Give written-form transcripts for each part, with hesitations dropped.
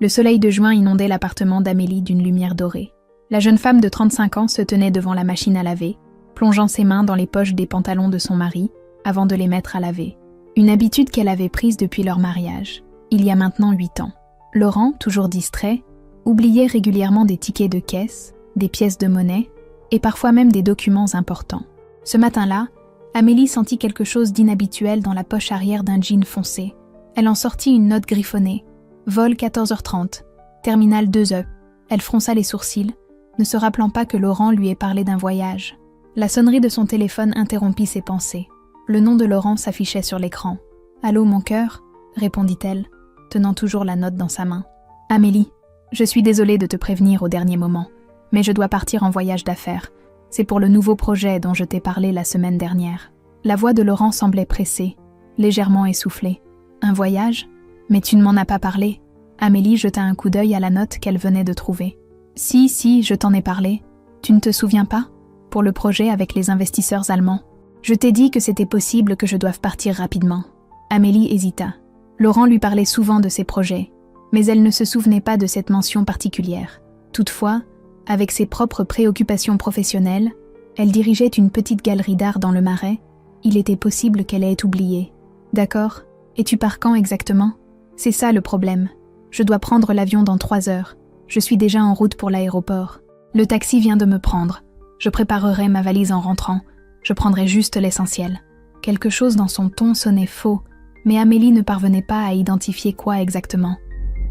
Le soleil de juin inondait l'appartement d'Amélie d'une lumière dorée. La jeune femme de 35 ans se tenait devant la machine à laver, plongeant ses mains dans les poches des pantalons de son mari avant de les mettre à laver. Une habitude qu'elle avait prise depuis leur mariage, il y a maintenant 8 ans. Laurent, toujours distrait, oubliait régulièrement des tickets de caisse, des pièces de monnaie et parfois même des documents importants. Ce matin-là, Amélie sentit quelque chose d'inhabituel dans la poche arrière d'un jean foncé. Elle en sortit une note griffonnée. Vol 14h30, terminal 2E. Elle fronça les sourcils, ne se rappelant pas que Laurent lui ait parlé d'un voyage. La sonnerie de son téléphone interrompit ses pensées. Le nom de Laurent s'affichait sur l'écran. « Allô, mon cœur ?» répondit-elle, tenant toujours la note dans sa main. « Amélie, je suis désolée de te prévenir au dernier moment, mais je dois partir en voyage d'affaires. C'est pour le nouveau projet dont je t'ai parlé la semaine dernière. » La voix de Laurent semblait pressée, légèrement essoufflée. « Un voyage ? Mais tu ne m'en as pas parlé. » Amélie jeta un coup d'œil à la note qu'elle venait de trouver. « Si, je t'en ai parlé. Tu ne te souviens pas ? Pour le projet avec les investisseurs allemands. Je t'ai dit que c'était possible que je doive partir rapidement. » Amélie hésita. Laurent lui parlait souvent de ses projets, mais elle ne se souvenait pas de cette mention particulière. Toutefois, avec ses propres préoccupations professionnelles, elle dirigeait une petite galerie d'art dans le Marais. Il était possible qu'elle ait oublié. « D'accord. Et tu pars quand exactement ? » C'est ça le problème. Je dois prendre l'avion dans 3 heures. Je suis déjà en route pour l'aéroport. Le taxi vient de me prendre. Je préparerai ma valise en rentrant. Je prendrai juste l'essentiel. Quelque chose dans son ton sonnait faux, mais Amélie ne parvenait pas à identifier quoi exactement.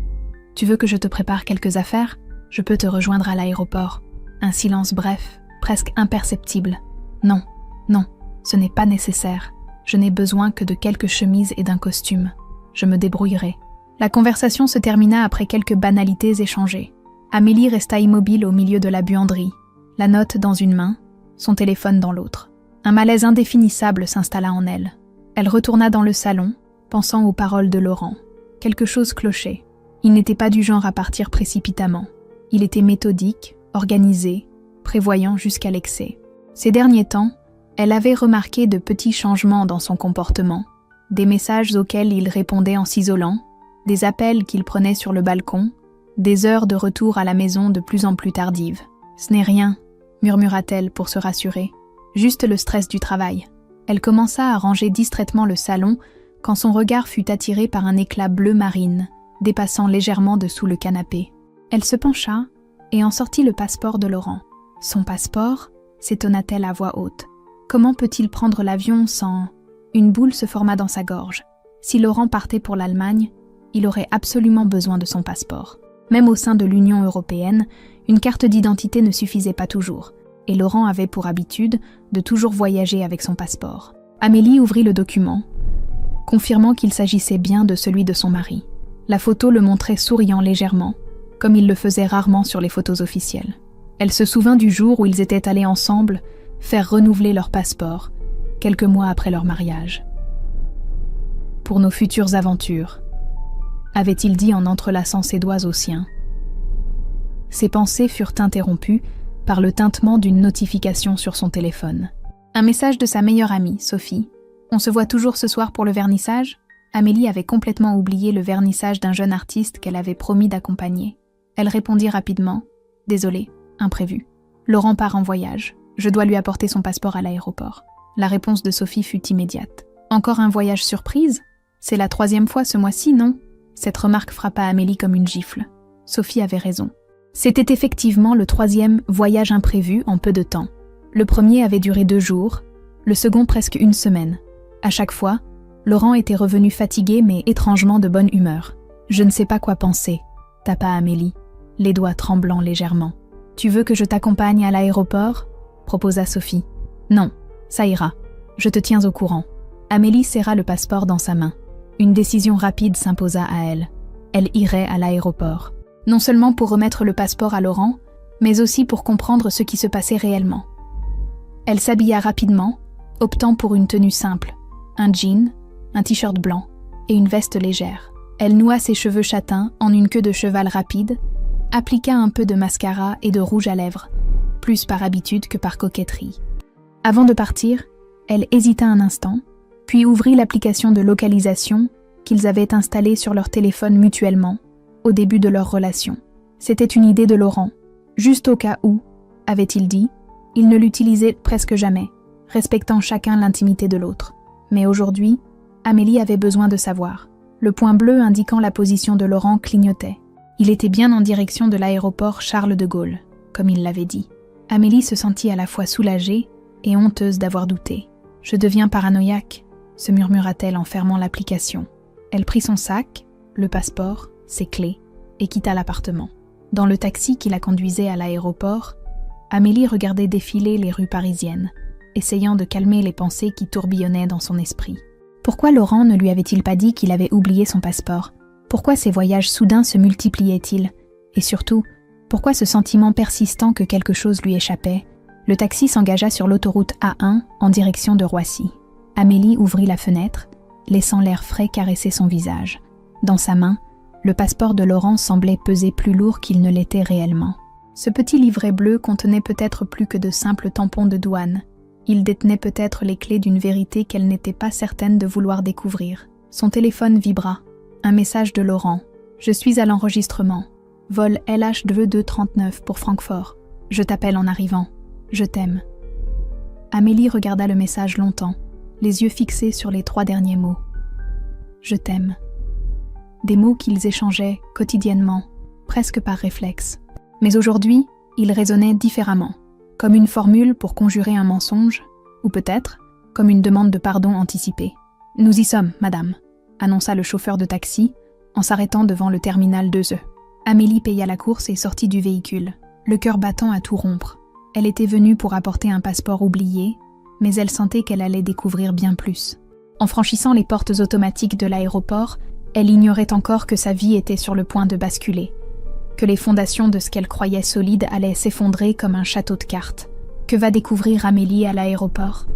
« Tu veux que je te prépare quelques affaires ? Je peux te rejoindre à l'aéroport. » Un silence bref, presque imperceptible. « Non, ce n'est pas nécessaire. Je n'ai besoin que de quelques chemises et d'un costume. Je me débrouillerai. » La conversation se termina après quelques banalités échangées. Amélie resta immobile au milieu de la buanderie, la note dans une main, son téléphone dans l'autre. Un malaise indéfinissable s'installa en elle. Elle retourna dans le salon, pensant aux paroles de Laurent. Quelque chose clochait. Il n'était pas du genre à partir précipitamment. Il était méthodique, organisé, prévoyant jusqu'à l'excès. Ces derniers temps, elle avait remarqué de petits changements dans son comportement. Des messages auxquels il répondait en s'isolant, des appels qu'il prenait sur le balcon, des heures de retour à la maison de plus en plus tardives. « Ce n'est rien », murmura-t-elle pour se rassurer. « Juste le stress du travail. » Elle commença à ranger distraitement le salon quand son regard fut attiré par un éclat bleu marine, dépassant légèrement dessous le canapé. Elle se pencha et en sortit le passeport de Laurent. « Son passeport ?» s'étonna-t-elle à voix haute. « Comment peut-il prendre l'avion sans… » Une boule se forma dans sa gorge. Si Laurent partait pour l'Allemagne, il aurait absolument besoin de son passeport. Même au sein de l'Union européenne, une carte d'identité ne suffisait pas toujours, et Laurent avait pour habitude de toujours voyager avec son passeport. Amélie ouvrit le document, confirmant qu'il s'agissait bien de celui de son mari. La photo le montrait souriant légèrement, comme il le faisait rarement sur les photos officielles. Elle se souvint du jour où ils étaient allés ensemble faire renouveler leur passeport, quelques mois après leur mariage. « Pour nos futures aventures », avait-il dit en entrelaçant ses doigts aux siens. Ses pensées furent interrompues par le tintement d'une notification sur son téléphone. Un message de sa meilleure amie, Sophie. « On se voit toujours ce soir pour le vernissage ?» Amélie avait complètement oublié le vernissage d'un jeune artiste qu'elle avait promis d'accompagner. Elle répondit rapidement « Désolée, imprévu. Laurent part en voyage. Je dois lui apporter son passeport à l'aéroport. » La réponse de Sophie fut immédiate. « Encore un voyage surprise ? C'est la 3e fois ce mois-ci, non ?» Cette remarque frappa Amélie comme une gifle. Sophie avait raison. C'était effectivement le 3e voyage imprévu en peu de temps. Le premier avait duré 2 jours, le second presque 1 semaine. À chaque fois, Laurent était revenu fatigué mais étrangement de bonne humeur. « Je ne sais pas quoi penser », tapa Amélie, les doigts tremblant légèrement. « Tu veux que je t'accompagne à l'aéroport ?» proposa Sophie. « Non, ça ira. Je te tiens au courant. » Amélie serra le passeport dans sa main. Une décision rapide s'imposa à elle. Elle irait à l'aéroport. Non seulement pour remettre le passeport à Laurent, mais aussi pour comprendre ce qui se passait réellement. Elle s'habilla rapidement, optant pour une tenue simple, un jean, un t-shirt blanc et une veste légère. Elle noua ses cheveux châtains en une queue de cheval rapide, appliqua un peu de mascara et de rouge à lèvres, plus par habitude que par coquetterie. Avant de partir, elle hésita un instant, puis ouvrit l'application de localisation qu'ils avaient installée sur leur téléphone mutuellement, au début de leur relation. C'était une idée de Laurent. Juste au cas où, avait-il dit, il ne l'utilisait presque jamais, respectant chacun l'intimité de l'autre. Mais aujourd'hui, Amélie avait besoin de savoir. Le point bleu indiquant la position de Laurent clignotait. Il était bien en direction de l'aéroport Charles de Gaulle, comme il l'avait dit. Amélie se sentit à la fois soulagée et honteuse d'avoir douté. « Je deviens paranoïaque », se murmura-t-elle en fermant l'application. Elle prit son sac, le passeport, ses clés, et quitta l'appartement. Dans le taxi qui la conduisait à l'aéroport, Amélie regardait défiler les rues parisiennes, essayant de calmer les pensées qui tourbillonnaient dans son esprit. Pourquoi Laurent ne lui avait-il pas dit qu'il avait oublié son passeport ? Pourquoi ces voyages soudains se multipliaient-ils ? Et surtout, pourquoi ce sentiment persistant que quelque chose lui échappait ? Le taxi s'engagea sur l'autoroute A1 en direction de Roissy. Amélie ouvrit la fenêtre, laissant l'air frais caresser son visage. Dans sa main, le passeport de Laurent semblait peser plus lourd qu'il ne l'était réellement. Ce petit livret bleu contenait peut-être plus que de simples tampons de douane. Il détenait peut-être les clés d'une vérité qu'elle n'était pas certaine de vouloir découvrir. Son téléphone vibra. Un message de Laurent. « Je suis à l'enregistrement. Vol LH2239 pour Francfort. Je t'appelle en arrivant. Je t'aime. » Amélie regarda le message longtemps, les yeux fixés sur les 3 derniers mots. « Je t'aime. » Des mots qu'ils échangeaient quotidiennement, presque par réflexe. Mais aujourd'hui, ils résonnaient différemment, comme une formule pour conjurer un mensonge, ou peut-être comme une demande de pardon anticipée. « Nous y sommes, madame », annonça le chauffeur de taxi, en s'arrêtant devant le terminal 2E. Amélie paya la course et sortit du véhicule, le cœur battant à tout rompre. Elle était venue pour apporter un passeport oublié, mais elle sentait qu'elle allait découvrir bien plus. En franchissant les portes automatiques de l'aéroport, elle ignorait encore que sa vie était sur le point de basculer, que les fondations de ce qu'elle croyait solide allaient s'effondrer comme un château de cartes. Que va découvrir Amélie à l'aéroport ?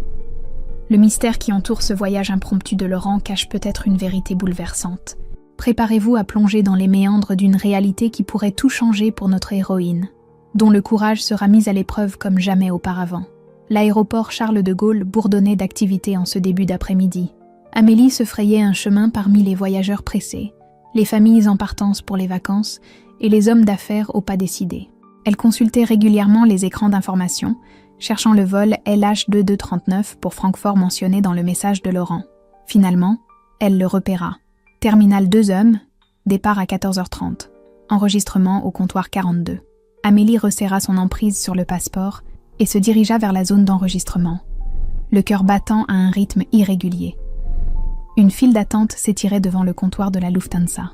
Le mystère qui entoure ce voyage impromptu de Laurent cache peut-être une vérité bouleversante. Préparez-vous à plonger dans les méandres d'une réalité qui pourrait tout changer pour notre héroïne, dont le courage sera mis à l'épreuve comme jamais auparavant. L'aéroport Charles de Gaulle bourdonnait d'activité en ce début d'après-midi. Amélie se frayait un chemin parmi les voyageurs pressés, les familles en partance pour les vacances et les hommes d'affaires au pas décidé. Elle consultait régulièrement les écrans d'information, cherchant le vol LH2239 pour Francfort mentionné dans le message de Laurent. Finalement, elle le repéra. Terminal 2 hommes, départ à 14h30. Enregistrement au comptoir 42. Amélie resserra son emprise sur le passeport et se dirigea vers la zone d'enregistrement, le cœur battant à un rythme irrégulier. Une file d'attente s'étirait devant le comptoir de la Lufthansa.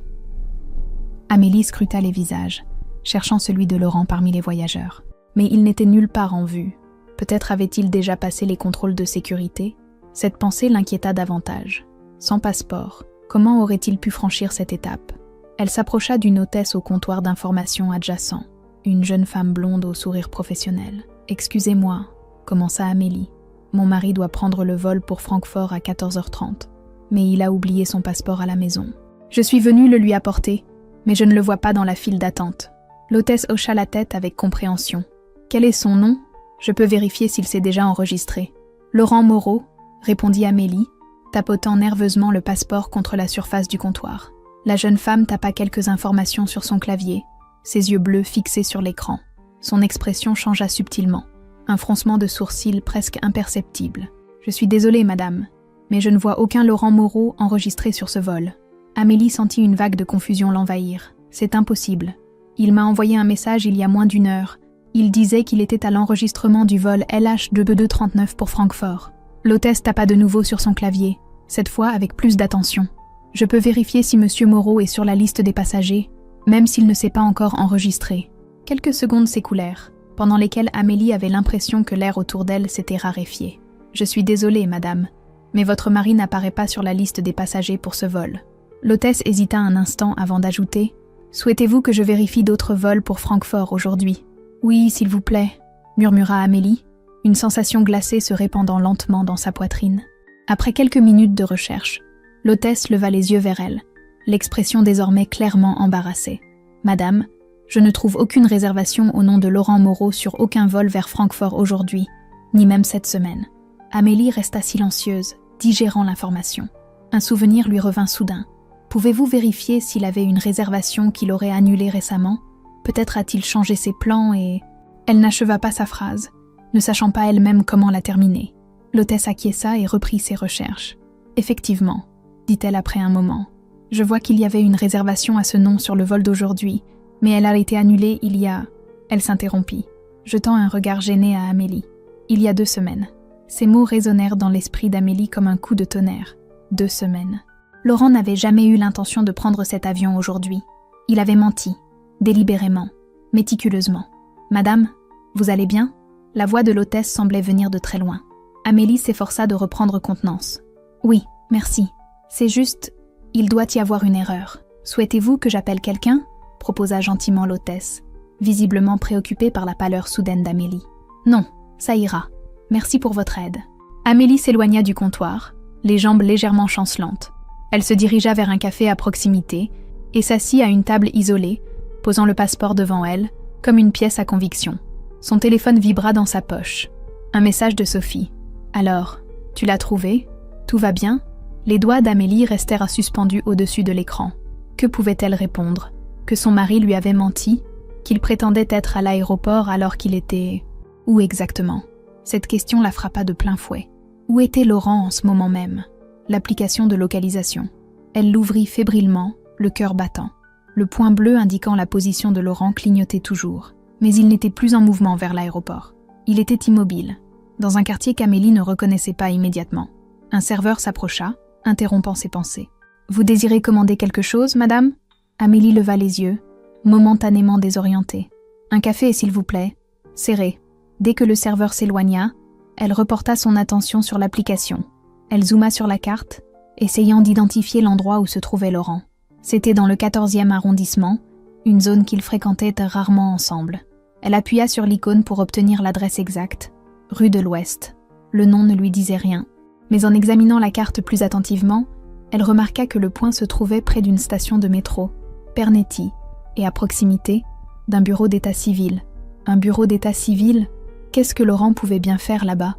Amélie scruta les visages, cherchant celui de Laurent parmi les voyageurs. Mais il n'était nulle part en vue. Peut-être avait-il déjà passé les contrôles de sécurité ? Cette pensée l'inquiéta davantage. Sans passeport, comment aurait-il pu franchir cette étape ? Elle s'approcha d'une hôtesse au comptoir d'information adjacent, une jeune femme blonde au sourire professionnel. « Excusez-moi », commença Amélie. « Mon mari doit prendre le vol pour Francfort à 14h30, mais il a oublié son passeport à la maison. Je suis venue le lui apporter, mais je ne le vois pas dans la file d'attente. » L'hôtesse hocha la tête avec compréhension. « Quel est son nom ? Je peux vérifier s'il s'est déjà enregistré. »« Laurent Moreau », répondit Amélie, tapotant nerveusement le passeport contre la surface du comptoir. La jeune femme tapa quelques informations sur son clavier, ses yeux bleus fixés sur l'écran. Son expression changea subtilement, un froncement de sourcils presque imperceptible. « Je suis désolée, madame, mais je ne vois aucun Laurent Moreau enregistré sur ce vol. » Amélie sentit une vague de confusion l'envahir. « C'est impossible. Il m'a envoyé un message il y a moins d'1 heure. Il disait qu'il était à l'enregistrement du vol LH2239 pour Francfort. » L'hôtesse tapa de nouveau sur son clavier, cette fois avec plus d'attention. « Je peux vérifier si Monsieur Moreau est sur la liste des passagers, même s'il ne s'est pas encore enregistré. » Quelques secondes s'écoulèrent, pendant lesquelles Amélie avait l'impression que l'air autour d'elle s'était raréfié. « Je suis désolée, madame, mais votre mari n'apparaît pas sur la liste des passagers pour ce vol. » L'hôtesse hésita un instant avant d'ajouter « Souhaitez-vous que je vérifie d'autres vols pour Francfort aujourd'hui ?»« Oui, s'il vous plaît, » murmura Amélie, une sensation glacée se répandant lentement dans sa poitrine. Après quelques minutes de recherche, l'hôtesse leva les yeux vers elle, l'expression désormais clairement embarrassée. « Madame, je ne trouve aucune réservation au nom de Laurent Moreau sur aucun vol vers Francfort aujourd'hui, ni même cette semaine. » Amélie resta silencieuse, digérant l'information. Un souvenir lui revint soudain. Pouvez-vous vérifier s'il avait une réservation qu'il aurait annulée récemment? Peut-être a-t-il changé ses plans et... Elle n'acheva pas sa phrase, ne sachant pas elle-même comment la terminer. L'hôtesse acquiesça et reprit ses recherches. « Effectivement, » dit-elle après un moment. « Je vois qu'il y avait une réservation à ce nom sur le vol d'aujourd'hui, mais elle a été annulée il y a... » Elle s'interrompit, jetant un regard gêné à Amélie. « Il y a 2 semaines. » Ces mots résonnèrent dans l'esprit d'Amélie comme un coup de tonnerre. 2 semaines. Laurent n'avait jamais eu l'intention de prendre cet avion aujourd'hui. Il avait menti, délibérément, méticuleusement. « Madame, vous allez bien ?» La voix de l'hôtesse semblait venir de très loin. Amélie s'efforça de reprendre contenance. « Oui, merci. C'est juste, il doit y avoir une erreur. Souhaitez-vous que j'appelle quelqu'un ?» proposa gentiment l'hôtesse, visiblement préoccupée par la pâleur soudaine d'Amélie. « Non, ça ira. Merci pour votre aide. » Amélie s'éloigna du comptoir, les jambes légèrement chancelantes. Elle se dirigea vers un café à proximité et s'assit à une table isolée, posant le passeport devant elle, comme une pièce à conviction. Son téléphone vibra dans sa poche. Un message de Sophie. « Alors, tu l'as trouvé? Tout va bien ?» Les doigts d'Amélie restèrent suspendus au-dessus de l'écran. Que pouvait-elle répondre? Que son mari lui avait menti? Qu'il prétendait être à l'aéroport alors qu'il était... Où exactement? Cette question la frappa de plein fouet. Où était Laurent en ce moment même? L'application de localisation. Elle l'ouvrit fébrilement, le cœur battant. Le point bleu indiquant la position de Laurent clignotait toujours, mais il n'était plus en mouvement vers l'aéroport. Il était immobile, dans un quartier qu'Amélie ne reconnaissait pas immédiatement. Un serveur s'approcha, interrompant ses pensées. « Vous désirez commander quelque chose, madame ?» Amélie leva les yeux, momentanément désorientée. « Un café, s'il vous plaît. Serré. » Dès que le serveur s'éloigna, elle reporta son attention sur l'application. Elle zooma sur la carte, essayant d'identifier l'endroit où se trouvait Laurent. C'était dans le 14e arrondissement, une zone qu'ils fréquentaient rarement ensemble. Elle appuya sur l'icône pour obtenir l'adresse exacte, rue de l'Ouest. Le nom ne lui disait rien, mais en examinant la carte plus attentivement, elle remarqua que le point se trouvait près d'une station de métro, Pernetti, et à proximité, d'un bureau d'état civil. Un bureau d'état civil? Qu'est-ce que Laurent pouvait bien faire là-bas?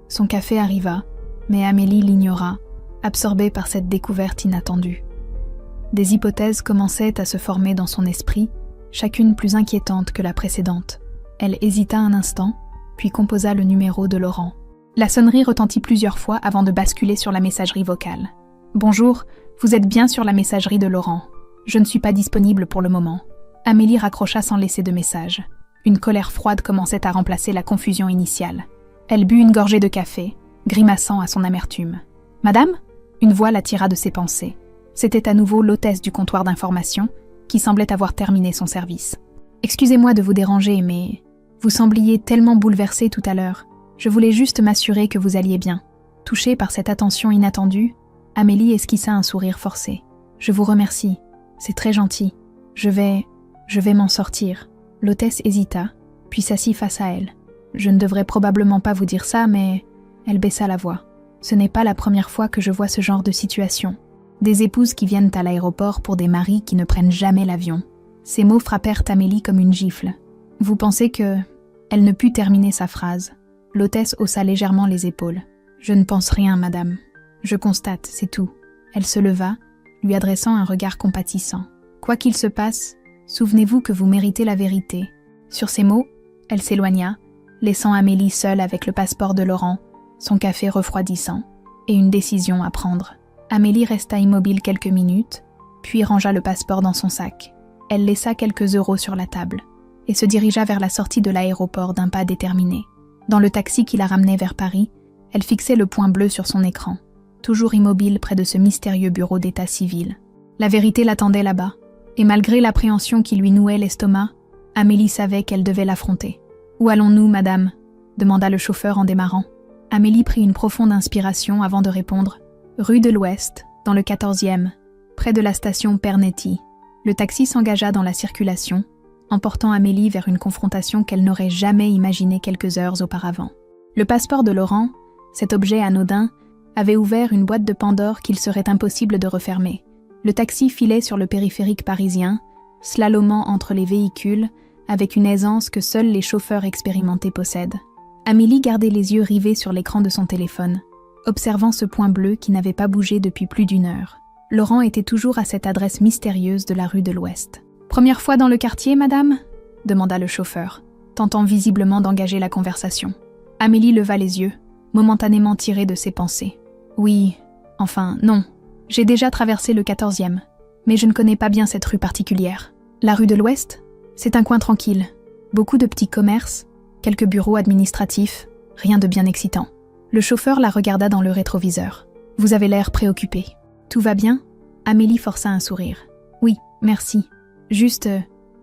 Son café arriva, mais Amélie l'ignora, absorbée par cette découverte inattendue. Des hypothèses commençaient à se former dans son esprit, chacune plus inquiétante que la précédente. Elle hésita un instant, puis composa le numéro de Laurent. La sonnerie retentit plusieurs fois avant de basculer sur la messagerie vocale. « Bonjour, vous êtes bien sur la messagerie de Laurent. Je ne suis pas disponible pour le moment. » Amélie raccrocha sans laisser de message. Une colère froide commençait à remplacer la confusion initiale. Elle but une gorgée de café, grimaçant à son amertume. « Madame ?» Une voix l'attira de ses pensées. C'était à nouveau l'hôtesse du comptoir d'information, qui semblait avoir terminé son service. « Excusez-moi de vous déranger, mais vous sembliez tellement bouleversée tout à l'heure. Je voulais juste m'assurer que vous alliez bien. » Touchée par cette attention inattendue, Amélie esquissa un sourire forcé. « Je vous remercie. C'est très gentil. Je vais m'en sortir. » L'hôtesse hésita, puis s'assit face à elle. « Je ne devrais probablement pas vous dire ça, mais... » Elle baissa la voix. « Ce n'est pas la première fois que je vois ce genre de situation. Des épouses qui viennent à l'aéroport pour des maris qui ne prennent jamais l'avion. » Ces mots frappèrent Amélie comme une gifle. « Vous pensez que... » Elle ne put terminer sa phrase. L'hôtesse haussa légèrement les épaules. « Je ne pense rien, madame. Je constate, c'est tout. » Elle se leva, lui adressant un regard compatissant. « Quoi qu'il se passe, souvenez-vous que vous méritez la vérité. » Sur ces mots, elle s'éloigna, laissant Amélie seule avec le passeport de Laurent, son café refroidissant, et une décision à prendre. Amélie resta immobile quelques minutes, puis rangea le passeport dans son sac. Elle laissa quelques euros sur la table, et se dirigea vers la sortie de l'aéroport d'un pas déterminé. Dans le taxi qui la ramenait vers Paris, elle fixait le point bleu sur son écran, toujours immobile près de ce mystérieux bureau d'état civil. La vérité l'attendait là-bas, et malgré l'appréhension qui lui nouait l'estomac, Amélie savait qu'elle devait l'affronter. « Où allons-nous, madame ?» demanda le chauffeur en démarrant. Amélie prit une profonde inspiration avant de répondre. « Rue de l'Ouest, dans le 14e, près de la station Pernetti. » Le taxi s'engagea dans la circulation, emportant Amélie vers une confrontation qu'elle n'aurait jamais imaginée quelques heures auparavant. Le passeport de Laurent, cet objet anodin, avait ouvert une boîte de Pandore qu'il serait impossible de refermer. Le taxi filait sur le périphérique parisien, slalomant entre les véhicules, avec une aisance que seuls les chauffeurs expérimentés possèdent. Amélie gardait les yeux rivés sur l'écran de son téléphone, observant ce point bleu qui n'avait pas bougé depuis plus d'1 heure. Laurent était toujours à cette adresse mystérieuse de la rue de l'Ouest. « Première fois dans le quartier, madame ?» demanda le chauffeur, tentant visiblement d'engager la conversation. Amélie leva les yeux, momentanément tirée de ses pensées. « Oui, enfin, non. J'ai déjà traversé le 14e, mais je ne connais pas bien cette rue particulière. La rue de l'Ouest, c'est un coin tranquille. Beaucoup de petits commerces, quelques bureaux administratifs, rien de bien excitant. » Le chauffeur la regarda dans le rétroviseur. « Vous avez l'air préoccupée. Tout va bien ?» Amélie força un sourire. « Oui, merci. Juste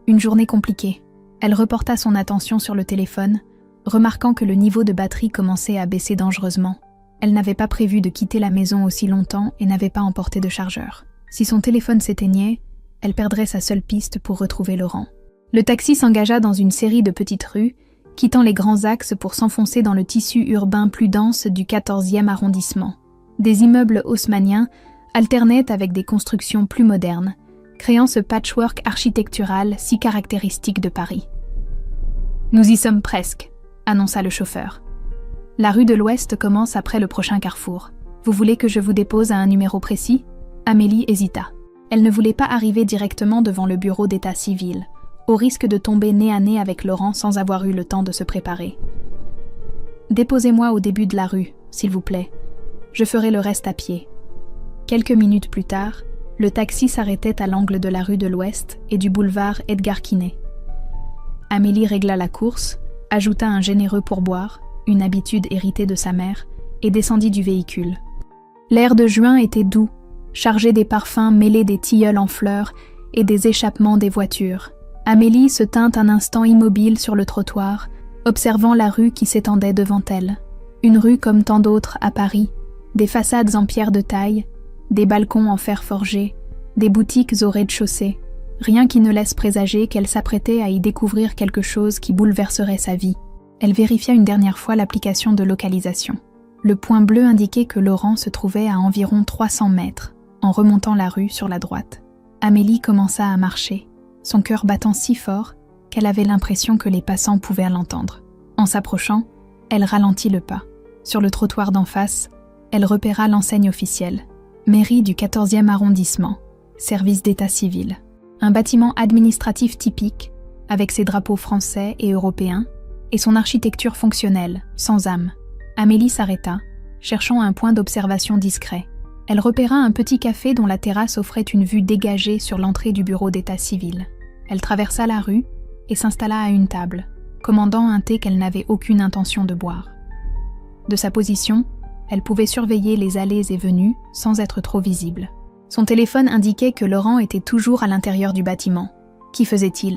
une journée compliquée. » Elle reporta son attention sur le téléphone, remarquant que le niveau de batterie commençait à baisser dangereusement. Elle n'avait pas prévu de quitter la maison aussi longtemps et n'avait pas emporté de chargeur. Si son téléphone s'éteignait, elle perdrait sa seule piste pour retrouver Laurent. Le taxi s'engagea dans une série de petites rues, quittant les grands axes pour s'enfoncer dans le tissu urbain plus dense du 14e arrondissement. Des immeubles haussmanniens alternaient avec des constructions plus modernes, créant ce patchwork architectural si caractéristique de Paris. « Nous y sommes presque », annonça le chauffeur. « La rue de l'Ouest commence après le prochain carrefour. Vous voulez que je vous dépose à un numéro précis ?» Amélie hésita. Elle ne voulait pas arriver directement devant le bureau d'état civil, au risque de tomber nez à nez avec Laurent sans avoir eu le temps de se préparer. « Déposez-moi au début de la rue, s'il vous plaît. Je ferai le reste à pied. » Quelques minutes plus tard, le taxi s'arrêtait à l'angle de la rue de l'Ouest et du boulevard Edgar Quinet. Amélie régla la course, ajouta un généreux pourboire, une habitude héritée de sa mère, et descendit du véhicule. L'air de juin était doux, chargé des parfums mêlés des tilleuls en fleurs et des échappements des voitures. Amélie se tint un instant immobile sur le trottoir, observant la rue qui s'étendait devant elle. Une rue comme tant d'autres à Paris, des façades en pierre de taille, des balcons en fer forgé, des boutiques au rez-de-chaussée, rien qui ne laisse présager qu'elle s'apprêtait à y découvrir quelque chose qui bouleverserait sa vie. Elle vérifia une dernière fois l'application de localisation. Le point bleu indiquait que Laurent se trouvait à environ 300 mètres, en remontant la rue sur la droite. Amélie commença à marcher, son cœur battant si fort qu'elle avait l'impression que les passants pouvaient l'entendre. En s'approchant, elle ralentit le pas. Sur le trottoir d'en face, elle repéra l'enseigne officielle. Mairie du 14e arrondissement, service d'état civil. Un bâtiment administratif typique, avec ses drapeaux français et européens, et son architecture fonctionnelle, sans âme. Amélie s'arrêta, cherchant un point d'observation discret. Elle repéra un petit café dont la terrasse offrait une vue dégagée sur l'entrée du bureau d'état civil. Elle traversa la rue et s'installa à une table, commandant un thé qu'elle n'avait aucune intention de boire. De sa position, elle pouvait surveiller les allées et venues sans être trop visible. Son téléphone indiquait que Laurent était toujours à l'intérieur du bâtiment. Qu'y faisait-il ?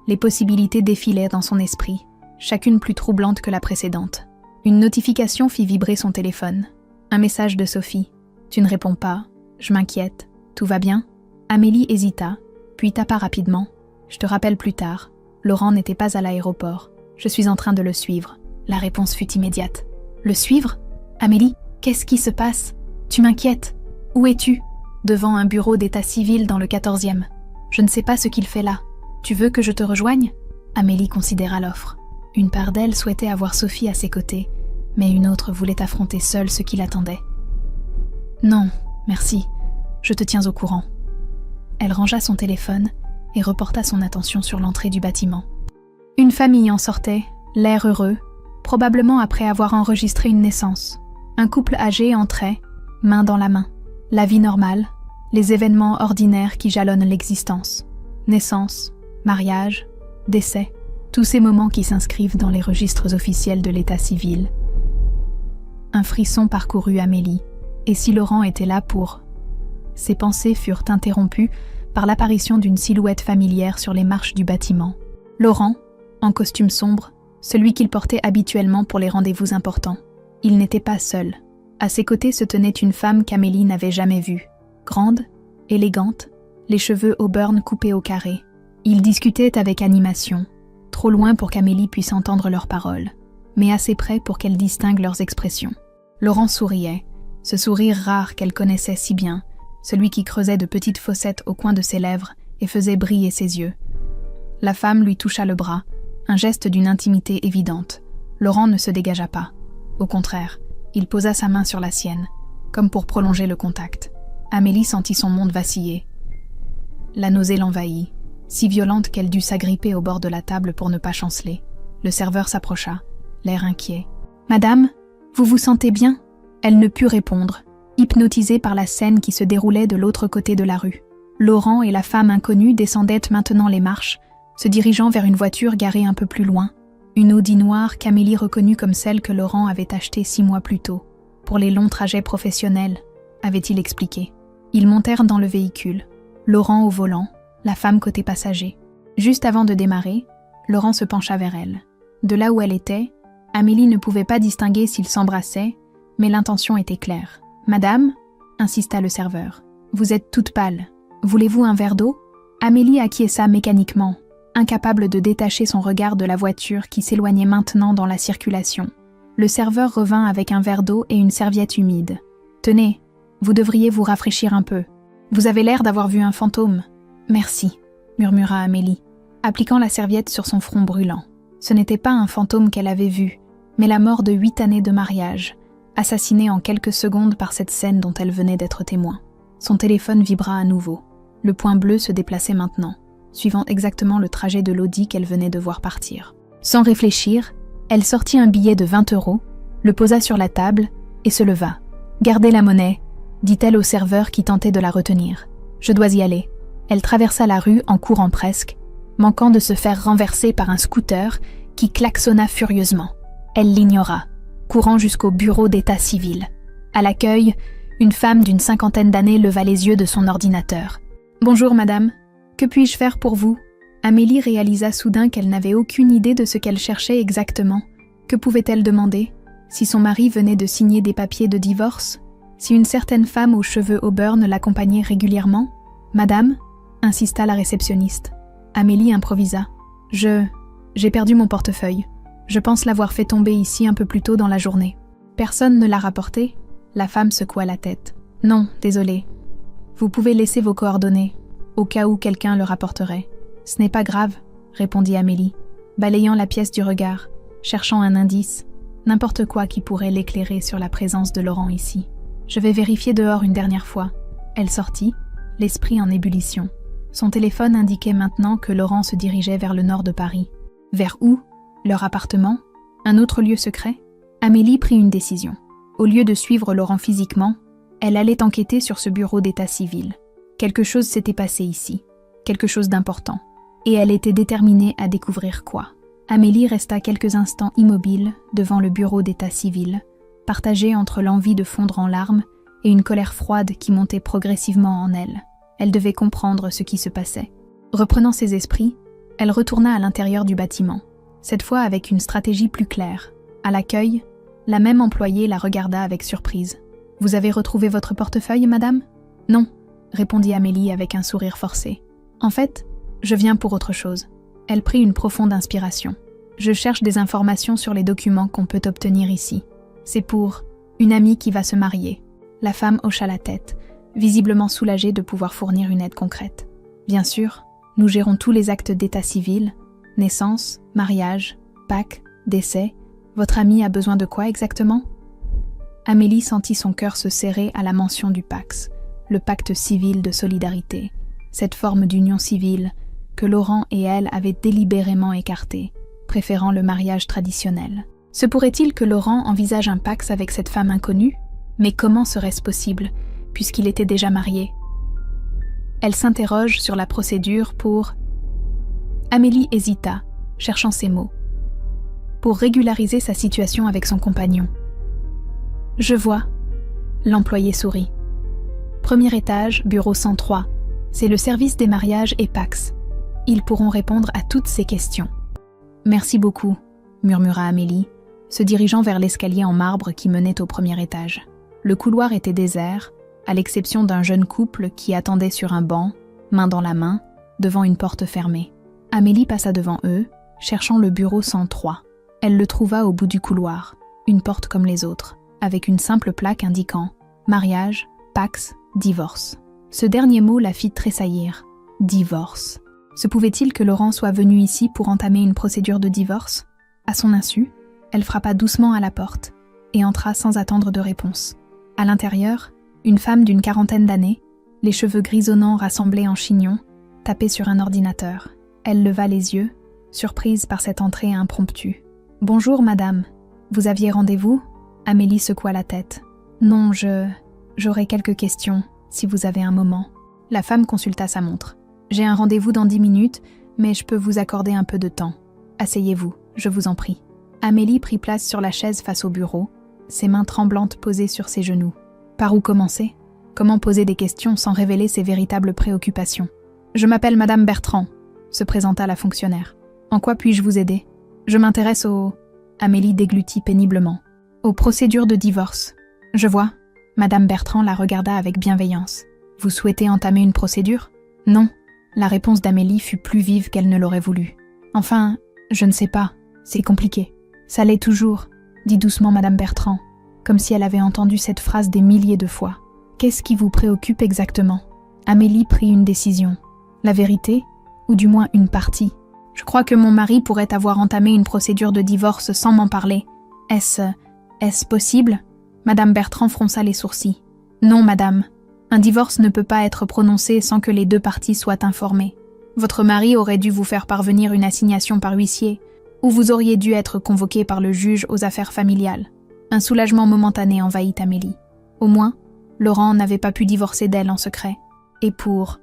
Les possibilités défilaient dans son esprit, chacune plus troublante que la précédente. Une notification fit vibrer son téléphone. Un message de Sophie. « Tu ne réponds pas. Je m'inquiète. Tout va bien ?» Amélie hésita, puis tapa rapidement. « Je te rappelle plus tard. Laurent n'était pas à l'aéroport. Je suis en train de le suivre. » La réponse fut immédiate. « Le suivre ? Amélie, qu'est-ce qui se passe ? Tu m'inquiètes. Où es-tu ? » Devant un bureau d'état civil dans le 14e. « Je ne sais pas ce qu'il fait là. Tu veux que je te rejoigne ?» Amélie considéra l'offre. Une part d'elle souhaitait avoir Sophie à ses côtés, mais une autre voulait affronter seule ce qui l'attendait. « Non, merci. Je te tiens au courant. » Elle rangea son téléphone et reporta son attention sur l'entrée du bâtiment. Une famille en sortait, l'air heureux, probablement après avoir enregistré une naissance. Un couple âgé entrait, main dans la main. La vie normale, les événements ordinaires qui jalonnent l'existence. Naissance, mariage, décès, tous ces moments qui s'inscrivent dans les registres officiels de l'état civil. Un frisson parcourut Amélie, et si Laurent était là pour... Ses pensées furent interrompues par l'apparition d'une silhouette familière sur les marches du bâtiment. Laurent, en costume sombre, celui qu'il portait habituellement pour les rendez-vous importants. Il n'était pas seul. À ses côtés se tenait une femme qu'Amélie n'avait jamais vue. Grande, élégante, les cheveux auburn coupés au carré. Ils discutaient avec animation, trop loin pour qu'Amélie puisse entendre leurs paroles, mais assez près pour qu'elle distingue leurs expressions. Laurent souriait, ce sourire rare qu'elle connaissait si bien, celui qui creusait de petites fossettes au coin de ses lèvres et faisait briller ses yeux. La femme lui toucha le bras, un geste d'une intimité évidente. Laurent ne se dégagea pas. Au contraire, il posa sa main sur la sienne, comme pour prolonger le contact. Amélie sentit son monde vaciller. La nausée l'envahit, si violente qu'elle dut s'agripper au bord de la table pour ne pas chanceler. Le serveur s'approcha, l'air inquiet. « Madame, vous vous sentez bien ?» Elle ne put répondre, hypnotisée par la scène qui se déroulait de l'autre côté de la rue. Laurent et la femme inconnue descendaient maintenant les marches, se dirigeant vers une voiture garée un peu plus loin. Une Audi noire qu'Amélie reconnut comme celle que Laurent avait achetée 6 mois plus tôt, pour les longs trajets professionnels, avait-il expliqué. Ils montèrent dans le véhicule, Laurent au volant, la femme côté passager. Juste avant de démarrer, Laurent se pencha vers elle. De là où elle était, Amélie ne pouvait pas distinguer s'ils s'embrassaient, mais l'intention était claire. « Madame » insista le serveur. « Vous êtes toute pâle. Voulez-vous un verre d'eau » Amélie acquiesça mécaniquement, incapable de détacher son regard de la voiture qui s'éloignait maintenant dans la circulation. Le serveur revint avec un verre d'eau et une serviette humide. « Tenez, vous devriez vous rafraîchir un peu. Vous avez l'air d'avoir vu un fantôme. »« Merci » murmura Amélie, appliquant la serviette sur son front brûlant. Ce n'était pas un fantôme qu'elle avait vu, mais la mort de 8 années de mariage, assassinée en quelques secondes par cette scène dont elle venait d'être témoin. Son téléphone vibra à nouveau. Le point bleu se déplaçait maintenant, suivant exactement le trajet de l'Audi qu'elle venait de voir partir. Sans réfléchir, elle sortit un billet de 20 €, le posa sur la table et se leva. « Gardez la monnaie », dit-elle au serveur qui tentait de la retenir. « Je dois y aller. » Elle traversa la rue en courant presque, manquant de se faire renverser par un scooter qui klaxonna furieusement. Elle l'ignora, courant jusqu'au bureau d'état civil. À l'accueil, une femme d'une 50aine d'années leva les yeux de son ordinateur. « Bonjour madame, que puis-je faire pour vous ?» Amélie réalisa soudain qu'elle n'avait aucune idée de ce qu'elle cherchait exactement. Que pouvait-elle demander? Si son mari venait de signer des papiers de divorce? Si une certaine femme aux cheveux auburn l'accompagnait régulièrement? « Madame ?» insista la réceptionniste. Amélie improvisa. « J'ai perdu mon portefeuille. Je pense l'avoir fait tomber ici un peu plus tôt dans la journée. » Personne ne l'a rapporté? La femme secoua la tête. « Non, désolée. Vous pouvez laisser vos coordonnées, au cas où quelqu'un le rapporterait. »« Ce n'est pas grave, » répondit Amélie, balayant la pièce du regard, cherchant un indice, n'importe quoi qui pourrait l'éclairer sur la présence de Laurent ici. « Je vais vérifier dehors une dernière fois. » Elle sortit, l'esprit en ébullition. Son téléphone indiquait maintenant que Laurent se dirigeait vers le nord de Paris. Vers où? Leur appartement? Un autre lieu secret? Amélie prit une décision. Au lieu de suivre Laurent physiquement, elle allait enquêter sur ce bureau d'état civil. Quelque chose s'était passé ici, quelque chose d'important, et elle était déterminée à découvrir quoi. Amélie resta quelques instants immobile devant le bureau d'état civil, partagée entre l'envie de fondre en larmes et une colère froide qui montait progressivement en elle. Elle devait comprendre ce qui se passait. Reprenant ses esprits, elle retourna à l'intérieur du bâtiment, cette fois avec une stratégie plus claire. À l'accueil, la même employée la regarda avec surprise. « Vous avez retrouvé votre portefeuille, madame ?»« Non », répondit Amélie avec un sourire forcé. « En fait, je viens pour autre chose. » Elle prit une profonde inspiration. « Je cherche des informations sur les documents qu'on peut obtenir ici. C'est pour une amie qui va se marier. » La femme hocha la tête, visiblement soulagée de pouvoir fournir une aide concrète. « Bien sûr, nous gérons tous les actes d'état civil, naissance, mariage, Pâques, décès. Votre amie a besoin de quoi exactement ?» Amélie sentit son cœur se serrer à la mention du Pacs, le pacte civil de solidarité, cette forme d'union civile que Laurent et elle avaient délibérément écartée, préférant le mariage traditionnel. Se pourrait-il que Laurent envisage un Pacs avec cette femme inconnue? Mais comment serait-ce possible, puisqu'il était déjà marié? Elle s'interroge sur la procédure pour... Amélie hésita, cherchant ses mots. Pour régulariser sa situation avec son compagnon. « Je vois. » L'employé sourit. « Premier étage, bureau 103. C'est le service des mariages et Pacs. Ils pourront répondre à toutes ces questions. »« Merci beaucoup, » murmura Amélie, se dirigeant vers l'escalier en marbre qui menait au premier étage. Le couloir était désert, à l'exception d'un jeune couple qui attendait sur un banc, main dans la main, devant une porte fermée. Amélie passa devant eux, cherchant le bureau 103. Elle le trouva au bout du couloir, une porte comme les autres, avec une simple plaque indiquant « Mariage, Pacs, divorce ». Ce dernier mot la fit tressaillir. « Divorce ». Se pouvait-il que Laurent soit venu ici pour entamer une procédure de divorce? À son insu, elle frappa doucement à la porte et entra sans attendre de réponse. À l'intérieur, Une femme d'une quarantaine d'années, les cheveux grisonnants rassemblés en chignon, tapait sur un ordinateur. Elle leva les yeux, surprise par cette entrée impromptue. « Bonjour, madame. Vous aviez rendez-vous » Amélie secoua la tête. « Non, j'aurais quelques questions, si vous avez un moment. » La femme consulta sa montre. « J'ai un rendez-vous dans 10 minutes, mais je peux vous accorder un peu de temps. Asseyez-vous, je vous en prie. » Amélie prit place sur la chaise face au bureau, ses mains tremblantes posées sur ses genoux. Par où commencer ? Comment poser des questions sans révéler ses véritables préoccupations ? « Je m'appelle Madame Bertrand », se présenta la fonctionnaire. « En quoi puis-je vous aider ? Je m'intéresse au… » Amélie déglutit péniblement. « Aux procédures de divorce. » « Je vois. » Madame Bertrand la regarda avec bienveillance. « Vous souhaitez entamer une procédure ? » « Non. » La réponse d'Amélie fut plus vive qu'elle ne l'aurait voulu. « Enfin, je ne sais pas. C'est compliqué. »« Ça l'est toujours, » dit doucement Madame Bertrand, comme si elle avait entendu cette phrase des milliers de fois. « Qu'est-ce qui vous préoccupe exactement ?» Amélie prit une décision. La vérité, ou du moins une partie. « Je crois que mon mari pourrait avoir entamé une procédure de divorce sans m'en parler. Est-ce possible ?» Madame Bertrand fronça les sourcils. « Non, madame. Un divorce ne peut pas être prononcé sans que les deux parties soient informées. Votre mari aurait dû vous faire parvenir une assignation par huissier, ou vous auriez dû être convoqué par le juge aux affaires familiales. » Un soulagement momentané envahit Amélie. Au moins, Laurent n'avait pas pu divorcer d'elle en secret. Et pour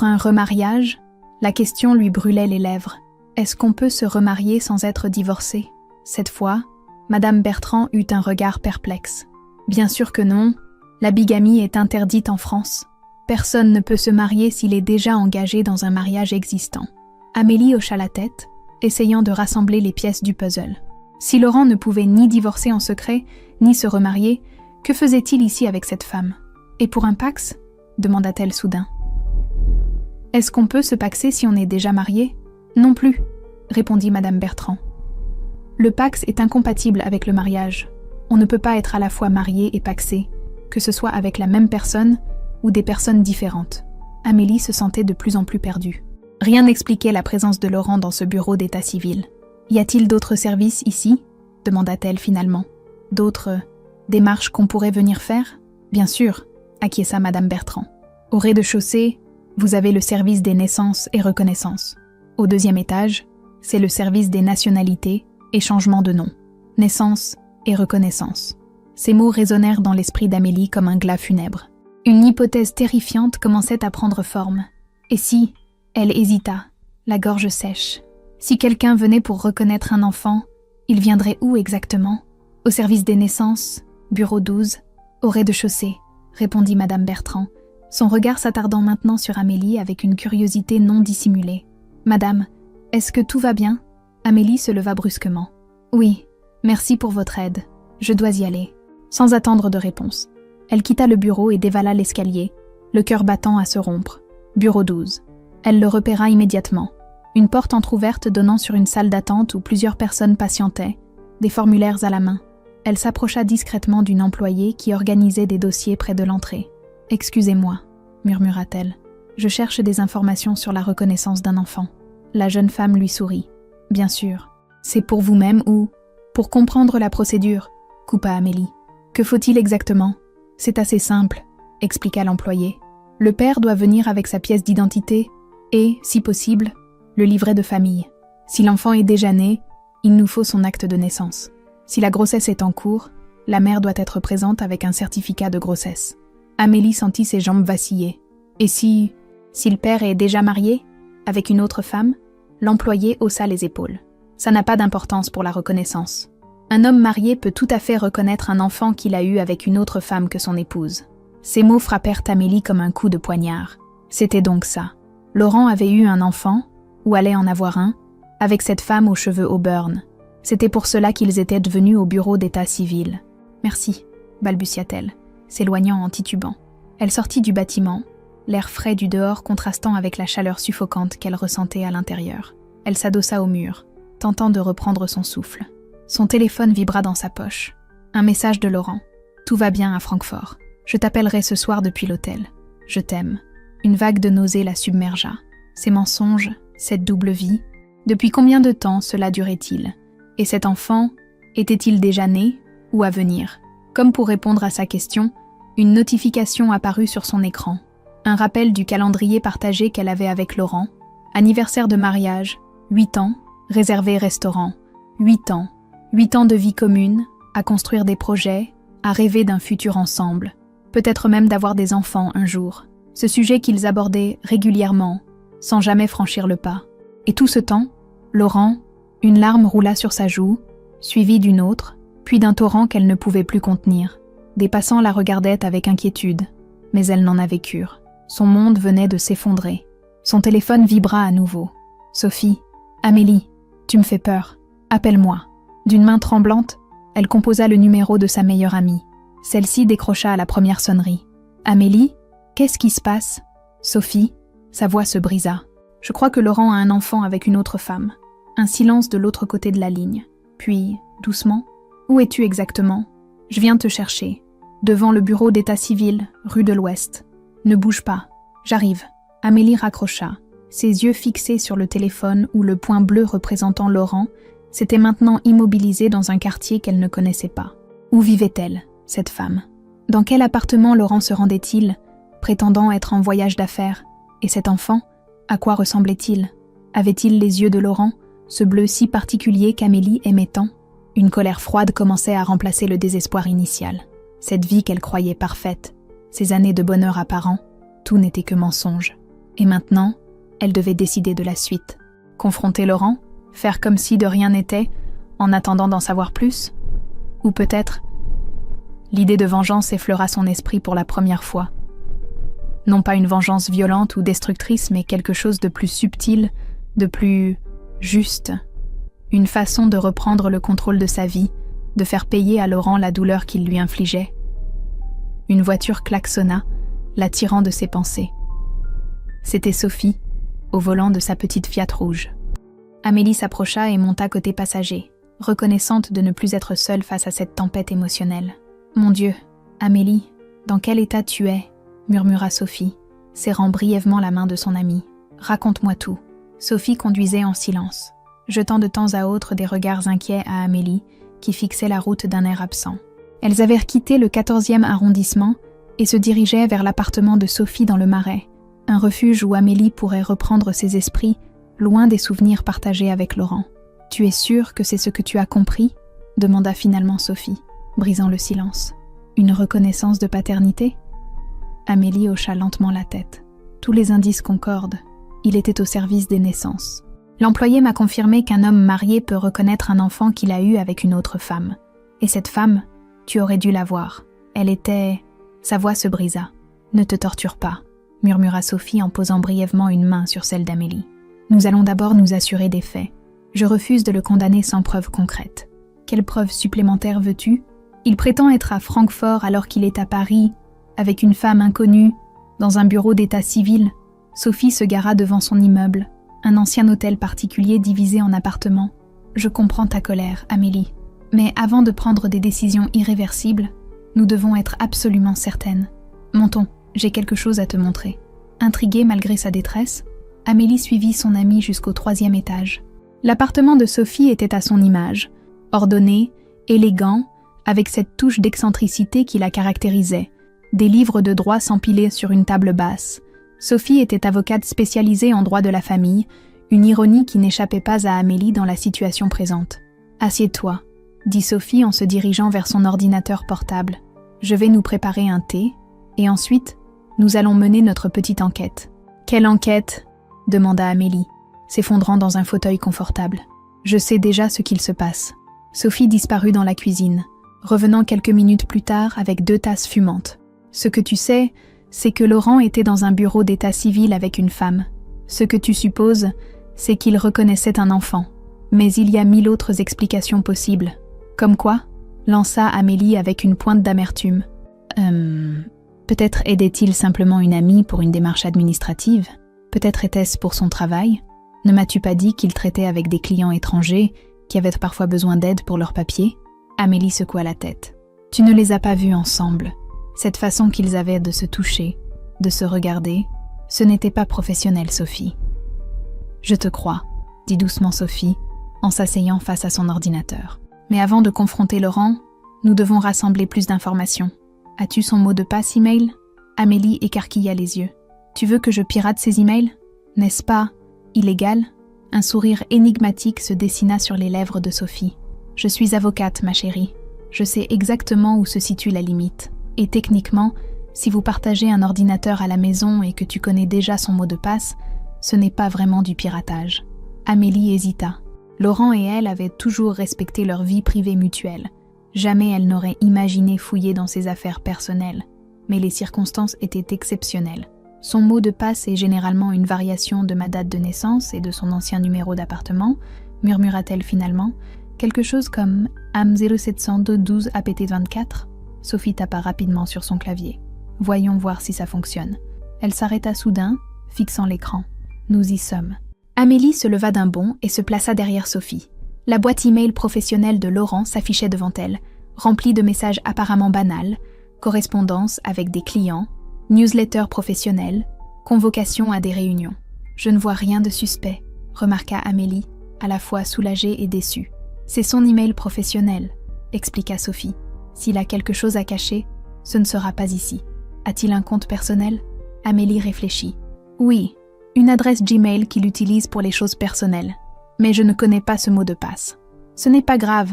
un remariage, la question lui brûlait les lèvres. Est-ce qu'on peut se remarier sans être divorcé ? Cette fois, Madame Bertrand eut un regard perplexe. Bien sûr que non, la bigamie est interdite en France. Personne ne peut se marier s'il est déjà engagé dans un mariage existant. Amélie hocha la tête, essayant de rassembler les pièces du puzzle. Si Laurent ne pouvait ni divorcer en secret, ni se remarier, que faisait-il ici avec cette femme ? Et pour un pax ? Demanda-t-elle soudain. Est-ce qu'on peut se paxer si on est déjà marié ? Non plus, répondit Madame Bertrand. Le pax est incompatible avec le mariage. On ne peut pas être à la fois marié et paxé, que ce soit avec la même personne ou des personnes différentes. Amélie se sentait de plus en plus perdue. Rien n'expliquait la présence de Laurent dans ce bureau d'état civil. « Y a-t-il d'autres services ici ?» demanda-t-elle finalement. « D'autres démarches qu'on pourrait venir faire ?»« Bien sûr, » acquiesça Madame Bertrand. « Au rez-de-chaussée, vous avez le service des naissances et reconnaissances. Au 2e étage, c'est le service des nationalités et changement de nom. Naissance et reconnaissance. » Ces mots résonnèrent dans l'esprit d'Amélie comme un glas funèbre. Une hypothèse terrifiante commençait à prendre forme. Et si, elle hésita, la gorge sèche. Si quelqu'un venait pour reconnaître un enfant, il viendrait où exactement ? Au service des naissances, bureau 12, au rez-de-chaussée, répondit Madame Bertrand, son regard s'attardant maintenant sur Amélie avec une curiosité non dissimulée. « Madame, est-ce que tout va bien ?» Amélie se leva brusquement. « Oui, merci pour votre aide. Je dois y aller. » Sans attendre de réponse. Elle quitta le bureau et dévala l'escalier, le cœur battant à se rompre. Bureau 12. Elle le repéra immédiatement. Une porte entr'ouverte donnant sur une salle d'attente où plusieurs personnes patientaient, des formulaires à la main. Elle s'approcha discrètement d'une employée qui organisait des dossiers près de l'entrée. « Excusez-moi », murmura-t-elle. « Je cherche des informations sur la reconnaissance d'un enfant. » La jeune femme lui sourit. « Bien sûr. C'est pour vous-même ou… » « Pour comprendre la procédure », coupa Amélie. « Que faut-il exactement ? » « C'est assez simple, » expliqua l'employé. « Le père doit venir avec sa pièce d'identité et, si possible, le livret de famille. Si l'enfant est déjà né, il nous faut son acte de naissance. Si la grossesse est en cours, la mère doit être présente avec un certificat de grossesse. » Amélie sentit ses jambes vaciller. « Et si le père est déjà marié, avec une autre femme ?» L'employé haussa les épaules. « Ça n'a pas d'importance pour la reconnaissance. Un homme marié peut tout à fait reconnaître un enfant qu'il a eu avec une autre femme que son épouse. » Ces mots frappèrent Amélie comme un coup de poignard. C'était donc ça. Laurent avait eu un enfant, ou allait en avoir un, avec cette femme aux cheveux auburn. C'était pour cela qu'ils étaient devenus au bureau d'état civil. « Merci », balbutia-t-elle, s'éloignant en titubant. Elle sortit du bâtiment, l'air frais du dehors contrastant avec la chaleur suffocante qu'elle ressentait à l'intérieur. Elle s'adossa au mur, tentant de reprendre son souffle. Son téléphone vibra dans sa poche. Un message de Laurent. « Tout va bien à Francfort. Je t'appellerai ce soir depuis l'hôtel. Je t'aime. » Une vague de nausée la submergea. Ces mensonges, cette double vie, depuis combien de temps cela durait-il ? Et cet enfant, était-il déjà né ou à venir ? Comme pour répondre à sa question, Une notification apparut sur son écran. Un rappel du calendrier partagé qu'elle avait avec Laurent. Anniversaire de mariage, 8 ans, réservé restaurant, 8 ans. 8 ans de vie commune, à construire des projets, à rêver d'un futur ensemble. Peut-être même d'avoir des enfants un jour. Ce sujet qu'ils abordaient régulièrement, sans jamais franchir le pas. Et tout ce temps, Laurent, une larme roula sur sa joue, suivie d'une autre, puis d'un torrent qu'elle ne pouvait plus contenir. Des passants la regardaient avec inquiétude, mais elle n'en avait cure. Son monde venait de s'effondrer. Son téléphone vibra à nouveau. « Sophie, Amélie, tu me fais peur. Appelle-moi. » D'une main tremblante, elle composa le numéro de sa meilleure amie. Celle-ci décrocha à la première sonnerie. « Amélie, qu'est-ce qui se passe ?»« Sophie ?» Sa voix se brisa. « Je crois que Laurent a un enfant avec une autre femme. » Un silence de l'autre côté de la ligne. Puis, doucement, « Où es-tu exactement ? Je viens te chercher. Devant le bureau d'état civil, rue de l'Ouest. Ne bouge pas. J'arrive. » Amélie raccrocha, ses yeux fixés sur le téléphone où le point bleu représentant Laurent s'était maintenant immobilisé dans un quartier qu'elle ne connaissait pas. Où vivait-elle, cette femme ? Dans quel appartement Laurent se rendait-il, prétendant être en voyage d'affaires ? Et cet enfant, à quoi ressemblait-il ? Avait-il les yeux de Laurent, ce bleu si particulier qu'Amélie aimait tant ? Une colère froide commençait à remplacer le désespoir initial. Cette vie qu'elle croyait parfaite, ces années de bonheur apparent, tout n'était que mensonge. Et maintenant, elle devait décider de la suite. Confronter Laurent ? Faire comme si de rien n'était, en attendant d'en savoir plus ? Ou peut-être, l'idée de vengeance effleura son esprit pour la première fois. Non pas une vengeance violente ou destructrice, mais quelque chose de plus subtil, de plus juste. Une façon de reprendre le contrôle de sa vie, de faire payer à Laurent la douleur qu'il lui infligeait. Une voiture klaxonna, l'attirant de ses pensées. C'était Sophie, au volant de sa petite Fiat rouge. Amélie s'approcha et monta côté passager, reconnaissante de ne plus être seule face à cette tempête émotionnelle. « Mon Dieu, Amélie, dans quel état tu es ?» murmura Sophie, serrant brièvement la main de son amie. « Raconte-moi tout. » Sophie conduisait en silence, jetant de temps à autre des regards inquiets à Amélie, qui fixait la route d'un air absent. Elles avaient quitté le 14e arrondissement et se dirigeaient vers l'appartement de Sophie dans le Marais, un refuge où Amélie pourrait reprendre ses esprits, loin des souvenirs partagés avec Laurent. « Tu es sûre que c'est ce que tu as compris ?» demanda finalement Sophie, brisant le silence. « Une reconnaissance de paternité ?» Amélie hocha lentement la tête. Tous les indices concordent. Il était au service des naissances. L'employé m'a confirmé qu'un homme marié peut reconnaître un enfant qu'il a eu avec une autre femme. Et cette femme, tu aurais dû la voir. Elle était... Sa voix se brisa. « Ne te torture pas », murmura Sophie en posant brièvement une main sur celle d'Amélie. « Nous allons d'abord nous assurer des faits. Je refuse de le condamner sans preuve concrète. Quelle preuve supplémentaire veux-tu ? Il prétend être à Francfort alors qu'il est à Paris, avec une femme inconnue, dans un bureau d'état civil. » Sophie se gara devant son immeuble, un ancien hôtel particulier divisé en appartements. « Je comprends ta colère, Amélie. Mais avant de prendre des décisions irréversibles, nous devons être absolument certaines. Montons, j'ai quelque chose à te montrer. » Intriguée malgré sa détresse, Amélie suivit son amie jusqu'au 3e étage. L'appartement de Sophie était à son image, ordonné, élégant, avec cette touche d'excentricité qui la caractérisait. Des livres de droit s'empilaient sur une table basse. Sophie était avocate spécialisée en droit de la famille, une ironie qui n'échappait pas à Amélie dans la situation présente. « Assieds-toi », dit Sophie en se dirigeant vers son ordinateur portable. « Je vais nous préparer un thé, et ensuite, nous allons mener notre petite enquête. »« Quelle enquête ?» demanda Amélie, s'effondrant dans un fauteuil confortable. « Je sais déjà ce qu'il se passe. » Sophie disparut dans la cuisine, revenant quelques minutes plus tard avec 2 tasses fumantes. « Ce que tu sais, c'est que Laurent était dans un bureau d'état civil avec une femme. Ce que tu supposes, c'est qu'il reconnaissait un enfant. Mais il y a 1000 autres explications possibles. Comme quoi ?» lança Amélie avec une pointe d'amertume. Peut-être aidait-il simplement une amie pour une démarche administrative. Peut-être était-ce pour son travail. Ne m'as-tu pas dit qu'il traitait avec des clients étrangers qui avaient parfois besoin d'aide pour leurs papiers ? Amélie secoua la tête. Tu ne les as pas vus ensemble. Cette façon qu'ils avaient de se toucher, de se regarder, ce n'était pas professionnel, Sophie. Je te crois, dit doucement Sophie, en s'asseyant face à son ordinateur. Mais avant de confronter Laurent, nous devons rassembler plus d'informations. As-tu son mot de passe email ? Amélie écarquilla les yeux. Tu veux que je pirate ses emails ? N'est-ce pas illégal ? Un sourire énigmatique se dessina sur les lèvres de Sophie. Je suis avocate, ma chérie. Je sais exactement où se situe la limite. Et techniquement, si vous partagez un ordinateur à la maison et que tu connais déjà son mot de passe, ce n'est pas vraiment du piratage. Amélie hésita. Laurent et elle avaient toujours respecté leur vie privée mutuelle. Jamais elle n'aurait imaginé fouiller dans ses affaires personnelles. Mais les circonstances étaient exceptionnelles. Son mot de passe est généralement une variation de ma date de naissance et de son ancien numéro d'appartement, murmura-t-elle finalement, quelque chose comme AM 0712 APT24. Sophie tapa rapidement sur son clavier. Voyons voir si ça fonctionne. Elle s'arrêta soudain, fixant l'écran. Nous y sommes. Amélie se leva d'un bond et se plaça derrière Sophie. La boîte email professionnelle de Laurent s'affichait devant elle, remplie de messages apparemment banals, correspondance avec des clients, newsletter professionnelle, convocation à des réunions. Je ne vois rien de suspect, remarqua Amélie, à la fois soulagée et déçue. C'est son email professionnel, expliqua Sophie. S'il a quelque chose à cacher, ce ne sera pas ici. A-t-il un compte personnel ? Amélie réfléchit. Oui, une adresse Gmail qu'il utilise pour les choses personnelles. Mais je ne connais pas ce mot de passe. Ce n'est pas grave,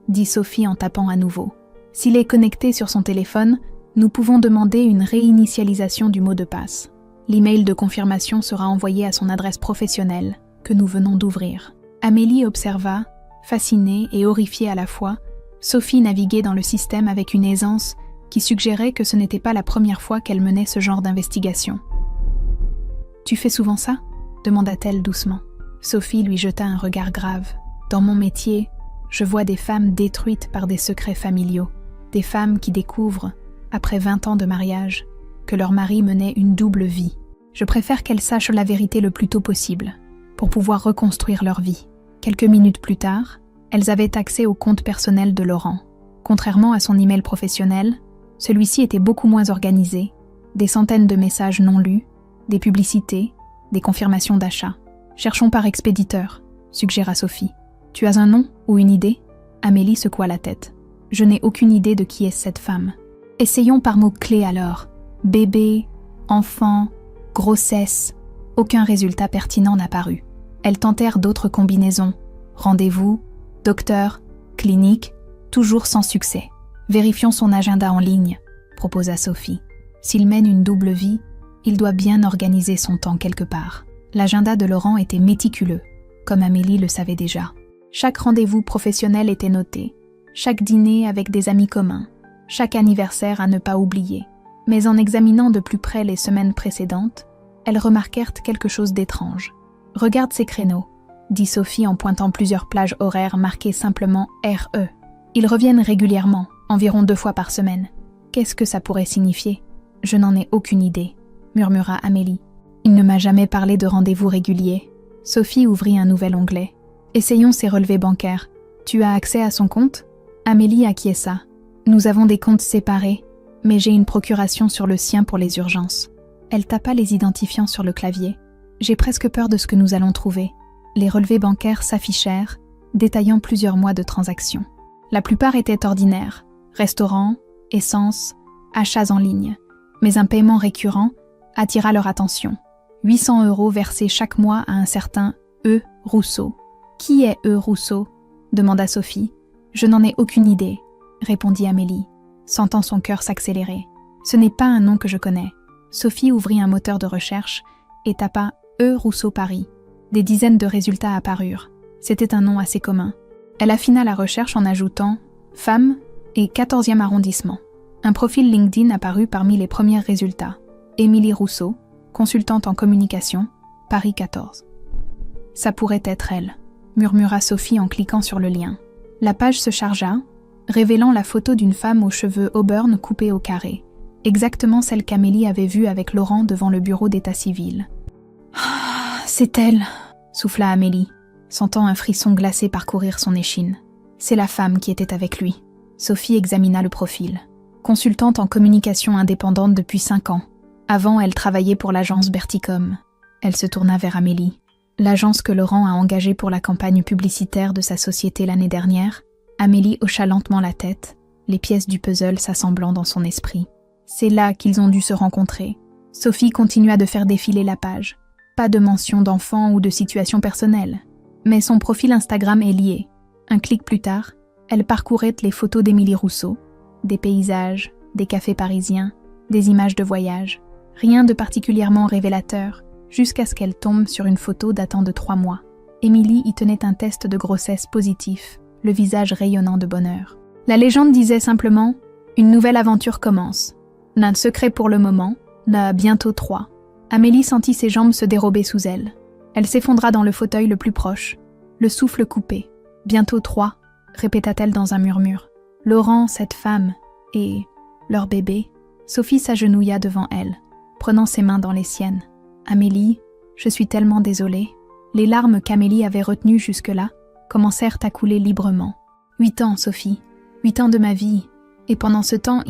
dit Sophie en tapant à nouveau. S'il est connecté sur son téléphone, nous pouvons demander une réinitialisation du mot de passe. L'email de confirmation sera envoyé à son adresse professionnelle, que nous venons d'ouvrir. Amélie observa, fascinée et horrifiée à la fois, Sophie naviguer dans le système avec une aisance qui suggérait que ce n'était pas la première fois qu'elle menait ce genre d'investigation. « Tu fais souvent ça ?» demanda-t-elle doucement. Sophie lui jeta un regard grave. « Dans mon métier, je vois des femmes détruites par des secrets familiaux, des femmes qui découvrent, après 20 ans de mariage, que leur mari menait une double vie. Je préfère qu'elles sachent la vérité le plus tôt possible, pour pouvoir reconstruire leur vie. » Quelques minutes plus tard, elles avaient accès au compte personnel de Laurent. Contrairement à son email professionnel, celui-ci était beaucoup moins organisé, des centaines de messages non lus, des publicités, des confirmations d'achat. « Cherchons par expéditeur », suggéra Sophie. « Tu as un nom ou une idée ?» Amélie secoua la tête. « Je n'ai aucune idée de qui est cette femme. » Essayons par mots-clés alors. Bébé, enfant, grossesse. Aucun résultat pertinent n'apparut. Elles tentèrent d'autres combinaisons. Rendez-vous, docteur, clinique, toujours sans succès. Vérifions son agenda en ligne, proposa Sophie. S'il mène une double vie, il doit bien organiser son temps quelque part. L'agenda de Laurent était méticuleux, comme Amélie le savait déjà. Chaque rendez-vous professionnel était noté, chaque dîner avec des amis communs, chaque anniversaire à ne pas oublier. Mais en examinant de plus près les semaines précédentes, elles remarquèrent quelque chose d'étrange. « Regarde ces créneaux », dit Sophie en pointant plusieurs plages horaires marquées simplement RE. Ils reviennent régulièrement, environ 2 fois par semaine. Qu'est-ce que ça pourrait signifier ? Je n'en ai aucune idée, murmura Amélie. Il ne m'a jamais parlé de rendez-vous réguliers. Sophie ouvrit un nouvel onglet. Essayons ses relevés bancaires. Tu as accès à son compte ? Amélie acquiesça. Nous avons des comptes séparés, mais j'ai une procuration sur le sien pour les urgences. Elle tapa les identifiants sur le clavier. J'ai presque peur de ce que nous allons trouver. Les relevés bancaires s'affichèrent, détaillant plusieurs mois de transactions. La plupart étaient ordinaires, restaurants, essence, achats en ligne. Mais un paiement récurrent attira leur attention. 800 € versés chaque mois à un certain E. Rousseau. « Qui est E. Rousseau ?» demanda Sophie. « Je n'en ai aucune idée », répondit Amélie, sentant son cœur s'accélérer. « Ce n'est pas un nom que je connais. » Sophie ouvrit un moteur de recherche et tapa E. Rousseau Paris. Des dizaines de résultats apparurent. C'était un nom assez commun. Elle affina la recherche en ajoutant « femme » et 14e arrondissement. Un profil LinkedIn apparut parmi les premiers résultats. Émilie Rousseau, consultante en communication, Paris 14. « Ça pourrait être elle », murmura Sophie en cliquant sur le lien. La page se chargea, révélant la photo d'une femme aux cheveux auburn coupés au carré, exactement celle qu'Amélie avait vue avec Laurent devant le bureau d'état civil. « C'est elle !» souffla Amélie, sentant un frisson glacé parcourir son échine. C'est la femme qui était avec lui. Sophie examina le profil. Consultante en communication indépendante depuis 5 ans. Avant, elle travaillait pour l'agence Berticom. Elle se tourna vers Amélie. L'agence que Laurent a engagée pour la campagne publicitaire de sa société l'année dernière. Amélie hocha lentement la tête, les pièces du puzzle s'assemblant dans son esprit. C'est là qu'ils ont dû se rencontrer. Sophie continua de faire défiler la page. Pas de mention d'enfant ou de situation personnelle. Mais son profil Instagram est lié. Un clic plus tard, elle parcourait les photos d'Émilie Rousseau, des paysages, des cafés parisiens, des images de voyage. Rien de particulièrement révélateur, jusqu'à ce qu'elle tombe sur une photo datant de 3 mois. Émilie y tenait un test de grossesse positif, le visage rayonnant de bonheur. La légende disait simplement « Une nouvelle aventure commence ». N'a de secret pour le moment, n'a bientôt 3. Amélie sentit ses jambes se dérober sous elle. Elle s'effondra dans le fauteuil le plus proche, le souffle coupé. « Bientôt 3 », répéta-t-elle dans un murmure. Laurent, cette femme, et leur bébé. Sophie s'agenouilla devant elle, prenant ses mains dans les siennes. « Amélie, je suis tellement désolée. » Les larmes qu'Amélie avait retenues jusque-là commencèrent à couler librement. 8 ans, Sophie. 8 ans de ma vie. Et pendant ce temps,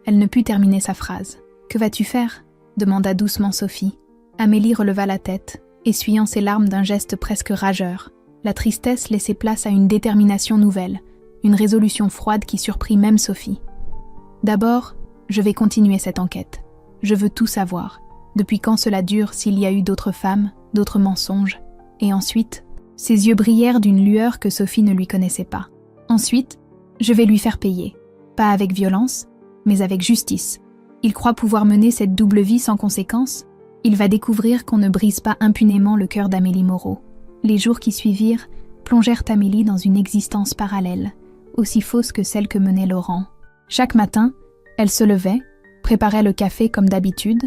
Elle ne put terminer sa phrase. « Que vas-tu faire ?» demanda doucement Sophie. Amélie releva la tête, essuyant ses larmes d'un geste presque rageur. La tristesse laissait place à une détermination nouvelle, une résolution froide qui surprit même Sophie. « D'abord, je vais continuer cette enquête. Je veux tout savoir. Depuis quand cela dure, s'il y a eu d'autres femmes, d'autres mensonges. Et ensuite, ses yeux brillèrent d'une lueur que Sophie ne lui connaissait pas. Ensuite, je vais lui faire payer. Pas avec violence, mais avec justice. Il croit pouvoir mener cette double vie sans conséquence. Il va découvrir qu'on ne brise pas impunément le cœur d'Amélie Moreau. » Les jours qui suivirent plongèrent Amélie dans une existence parallèle, aussi fausse que celle que menait Laurent. Chaque matin, elle se levait, préparait le café comme d'habitude,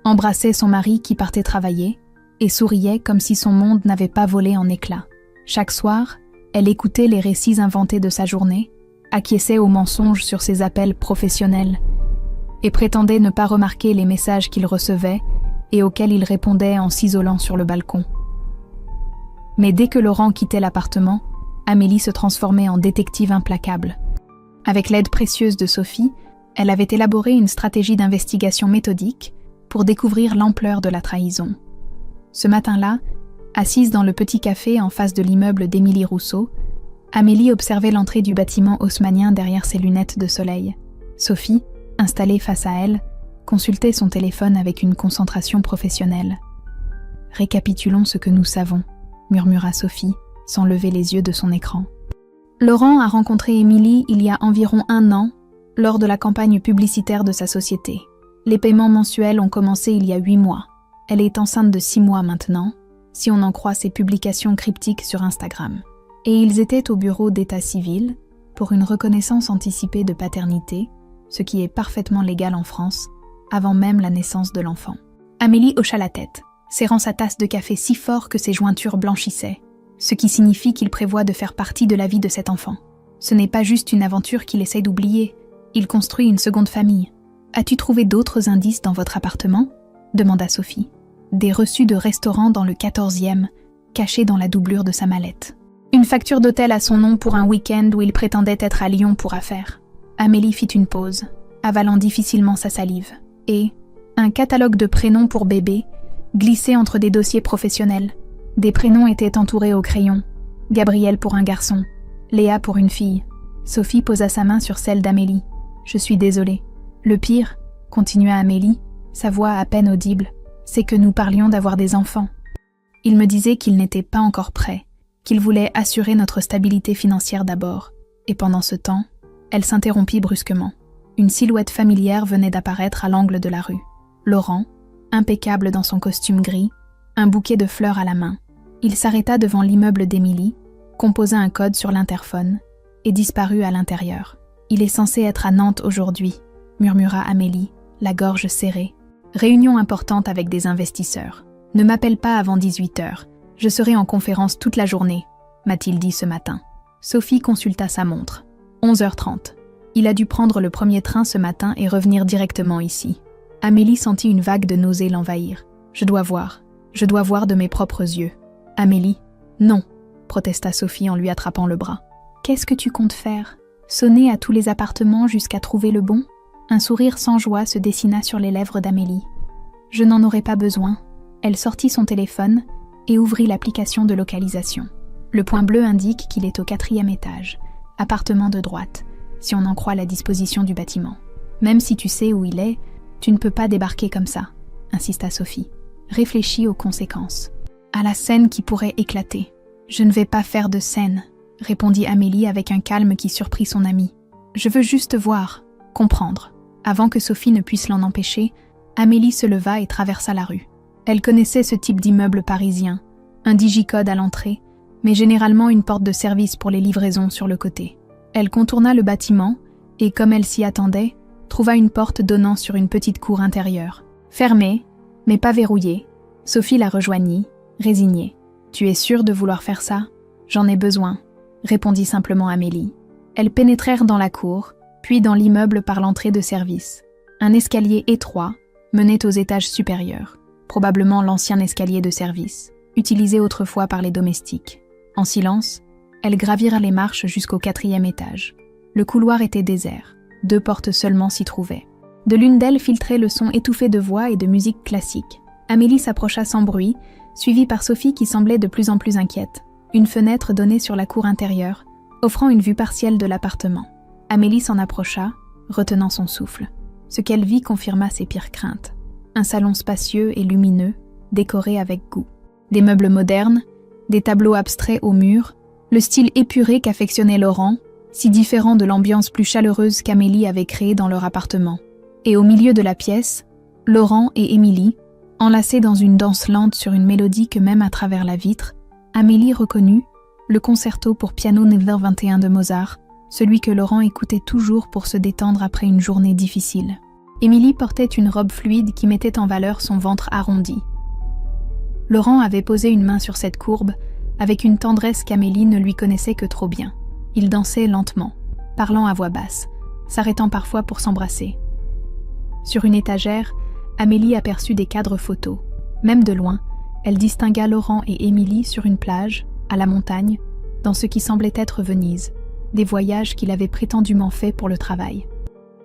embrassait son mari qui partait travailler et souriait comme si son monde n'avait pas volé en éclats. Chaque soir, elle écoutait les récits inventés de sa journée, acquiesçait aux mensonges sur ses appels professionnels et prétendait ne pas remarquer les messages qu'il recevait et auxquels il répondait en s'isolant sur le balcon. Mais dès que Laurent quittait l'appartement, Amélie se transformait en détective implacable. Avec l'aide précieuse de Sophie, elle avait élaboré une stratégie d'investigation méthodique pour découvrir l'ampleur de la trahison. Ce matin-là, assise dans le petit café en face de l'immeuble d'Émilie Rousseau, Amélie observait l'entrée du bâtiment haussmannien derrière ses lunettes de soleil. Sophie, installée face à elle, consultait son téléphone avec une concentration professionnelle. « Récapitulons ce que nous savons », murmura Sophie, sans lever les yeux de son écran. Laurent a rencontré Émilie il y a environ 1 an, lors de la campagne publicitaire de sa société. Les paiements mensuels ont commencé il y a 8 mois. Elle est enceinte de 6 mois maintenant, si on en croit ses publications cryptiques sur Instagram. Et ils étaient au bureau d'état civil pour une reconnaissance anticipée de paternité, ce qui est parfaitement légal en France, avant même la naissance de l'enfant. Amélie hocha la tête, serrant sa tasse de café si fort que ses jointures blanchissaient, ce qui signifie qu'il prévoit de faire partie de la vie de cet enfant. Ce n'est pas juste une aventure qu'il essaie d'oublier, il construit une seconde famille. « As-tu trouvé d'autres indices dans votre appartement ?» demanda Sophie. Des reçus de restaurant dans le 14e, cachés dans la doublure de sa mallette. Une facture d'hôtel à son nom pour un week-end où il prétendait être à Lyon pour affaires. Amélie fit une pause, avalant difficilement sa salive, et un catalogue de prénoms pour bébé, glissé entre des dossiers professionnels. Des prénoms étaient entourés au crayon. Gabriel pour un garçon, Léa pour une fille. Sophie posa sa main sur celle d'Amélie. « Je suis désolée. Le pire, » continua Amélie, sa voix à peine audible, « c'est que nous parlions d'avoir des enfants. Il me disait qu'il n'était pas encore prêt, qu'il voulait assurer notre stabilité financière d'abord. Et pendant ce temps, elle s'interrompit brusquement. Une silhouette familière venait d'apparaître à l'angle de la rue. Laurent, impeccable dans son costume gris, un bouquet de fleurs à la main. Il s'arrêta devant l'immeuble d'Émilie, composa un code sur l'interphone et disparut à l'intérieur. « Il est censé être à Nantes aujourd'hui », murmura Amélie, la gorge serrée. « Réunion importante avec des investisseurs. Ne m'appelle pas avant 18h. Je serai en conférence toute la journée, m'a-t-il dit ce matin. » Sophie consulta sa montre. 11h30. Il a dû prendre le premier train ce matin et revenir directement ici. Amélie sentit une vague de nausée l'envahir. « Je dois voir de mes propres yeux. »« Amélie, non !» protesta Sophie en lui attrapant le bras. « Qu'est-ce que tu comptes faire ? Sonner à tous les appartements jusqu'à trouver le bon ?» Un sourire sans joie se dessina sur les lèvres d'Amélie. « Je n'en aurais pas besoin. » Elle sortit son téléphone et ouvrit l'application de localisation. Le point bleu indique qu'il est au 4e étage, appartement de droite, si on en croit la disposition du bâtiment. Même si tu sais où il est, tu ne peux pas débarquer comme ça, insista Sophie. Réfléchis aux conséquences. À la scène qui pourrait éclater. Je ne vais pas faire de scène, répondit Amélie avec un calme qui surprit son amie. Je veux juste voir, comprendre. Avant que Sophie ne puisse l'en empêcher, Amélie se leva et traversa la rue. Elle connaissait ce type d'immeuble parisien, un digicode à l'entrée, mais généralement une porte de service pour les livraisons sur le côté. Elle contourna le bâtiment et, comme elle s'y attendait, trouva une porte donnant sur une petite cour intérieure. Fermée, mais pas verrouillée, Sophie la rejoignit, résignée. « Tu es sûre de vouloir faire ça ? J'en ai besoin », répondit simplement Amélie. Elles pénétrèrent dans la cour, puis dans l'immeuble par l'entrée de service. Un escalier étroit menait aux étages supérieurs, probablement l'ancien escalier de service, utilisé autrefois par les domestiques. En silence, elles gravirent les marches jusqu'au 4e étage. Le couloir était désert, 2 portes seulement s'y trouvaient. De l'une d'elles filtrait le son étouffé de voix et de musique classique. Amélie s'approcha sans bruit, suivie par Sophie qui semblait de plus en plus inquiète. Une fenêtre donnait sur la cour intérieure, offrant une vue partielle de l'appartement. Amélie s'en approcha, retenant son souffle. Ce qu'elle vit confirma ses pires craintes. Un salon spacieux et lumineux, décoré avec goût. Des meubles modernes, des tableaux abstraits aux murs, le style épuré qu'affectionnait Laurent, si différent de l'ambiance plus chaleureuse qu'Amélie avait créée dans leur appartement. Et au milieu de la pièce, Laurent et Émilie, enlacés dans une danse lente sur une mélodie que même à travers la vitre, Amélie reconnut le concerto pour piano No. 21 de Mozart, celui que Laurent écoutait toujours pour se détendre après une journée difficile. Émilie portait une robe fluide qui mettait en valeur son ventre arrondi. Laurent avait posé une main sur cette courbe, avec une tendresse qu'Amélie ne lui connaissait que trop bien. Ils dansaient lentement, parlant à voix basse, s'arrêtant parfois pour s'embrasser. Sur une étagère, Amélie aperçut des cadres photos. Même de loin, elle distingua Laurent et Émilie sur une plage, à la montagne, dans ce qui semblait être Venise, des voyages qu'il avait prétendument faits pour le travail.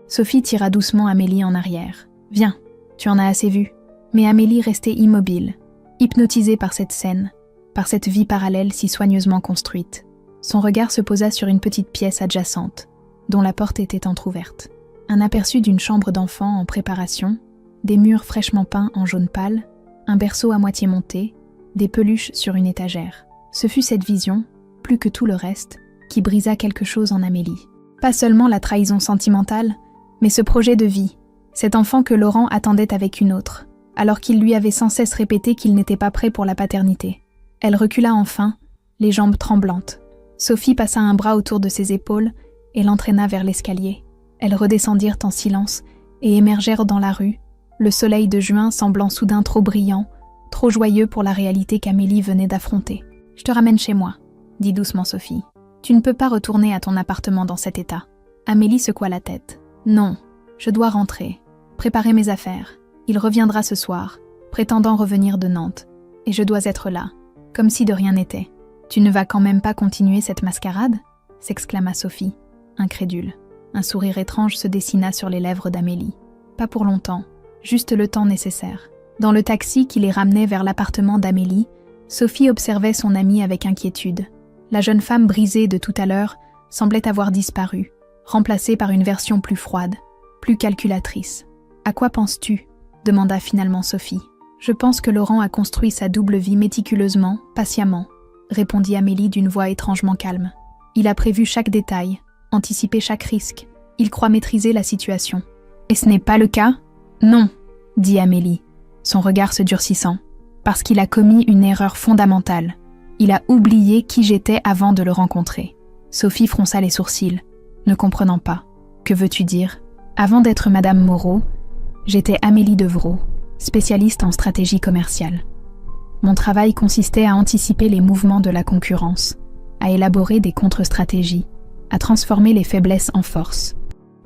Sophie tira doucement Amélie en arrière. « Viens, tu en as assez vu. » Mais Amélie restait immobile, hypnotisée par cette scène, par cette vie parallèle si soigneusement construite. Son regard se posa sur une petite pièce adjacente, dont la porte était entr'ouverte. Un aperçu d'une chambre d'enfant en préparation, des murs fraîchement peints en jaune pâle, un berceau à moitié monté, des peluches sur une étagère. Ce fut cette vision, plus que tout le reste, qui brisa quelque chose en Amélie. Pas seulement la trahison sentimentale, mais ce projet de vie, cet enfant que Laurent attendait avec une autre, alors qu'il lui avait sans cesse répété qu'il n'était pas prêt pour la paternité. Elle recula enfin, les jambes tremblantes. Sophie passa un bras autour de ses épaules et l'entraîna vers l'escalier. Elles redescendirent en silence et émergèrent dans la rue, le soleil de juin semblant soudain trop brillant, trop joyeux pour la réalité qu'Amélie venait d'affronter. « Je te ramène chez moi », dit doucement Sophie. « Tu ne peux pas retourner à ton appartement dans cet état. » Amélie secoua la tête. « Non, je dois rentrer, préparer mes affaires. Il reviendra ce soir, prétendant revenir de Nantes, et je dois être là, comme si de rien n'était. »« Tu ne vas quand même pas continuer cette mascarade ?» s'exclama Sophie, incrédule. Un sourire étrange se dessina sur les lèvres d'Amélie. « Pas pour longtemps, juste le temps nécessaire. » Dans le taxi qui les ramenait vers l'appartement d'Amélie, Sophie observait son amie avec inquiétude. La jeune femme brisée de tout à l'heure semblait avoir disparu, remplacée par une version plus froide, plus calculatrice. « À quoi penses-tu » demanda finalement Sophie. « Je pense que Laurent a construit sa double vie méticuleusement, patiemment, » répondit Amélie d'une voix étrangement calme. « Il a prévu chaque détail, anticipé chaque risque. Il croit maîtriser la situation. »« Et ce n'est pas le cas ?»« Non, » dit Amélie, son regard se durcissant. « Parce qu'il a commis une erreur fondamentale. Il a oublié qui j'étais avant de le rencontrer. » Sophie fronça les sourcils, ne comprenant pas. « Que veux-tu dire ? Avant d'être Madame Moreau, j'étais Amélie Devrault, spécialiste en stratégie commerciale. Mon travail consistait à anticiper les mouvements de la concurrence, à élaborer des contre-stratégies, à transformer les faiblesses en force. »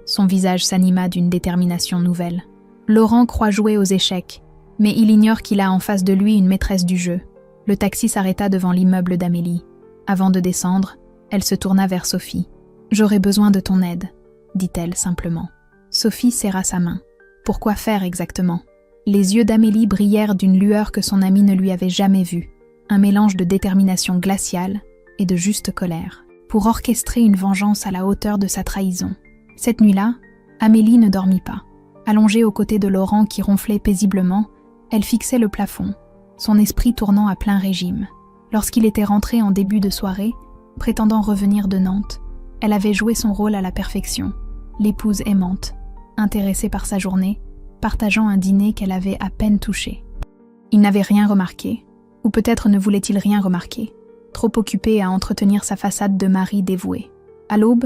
Son visage s'anima d'une détermination nouvelle. Laurent croit jouer aux échecs, mais il ignore qu'il a en face de lui une maîtresse du jeu. Le taxi s'arrêta devant l'immeuble d'Amélie. Avant de descendre, elle se tourna vers Sophie. « J'aurai besoin de ton aide, » dit-elle simplement. Sophie serra sa main. Pourquoi faire exactement ? Les yeux d'Amélie brillèrent d'une lueur que son amie ne lui avait jamais vue, un mélange de détermination glaciale et de juste colère. « pour orchestrer une vengeance à la hauteur de sa trahison. Cette nuit-là, Amélie ne dormit pas. Allongée aux côtés de Laurent qui ronflait paisiblement, elle fixait le plafond, son esprit tournant à plein régime. Lorsqu'il était rentré en début de soirée, prétendant revenir de Nantes, elle avait joué son rôle à la perfection, l'épouse aimante, intéressée par sa journée, partageant un dîner qu'elle avait à peine touché. Il n'avait rien remarqué, ou peut-être ne voulait-il rien remarquer, trop occupé à entretenir sa façade de mari dévoué. À l'aube,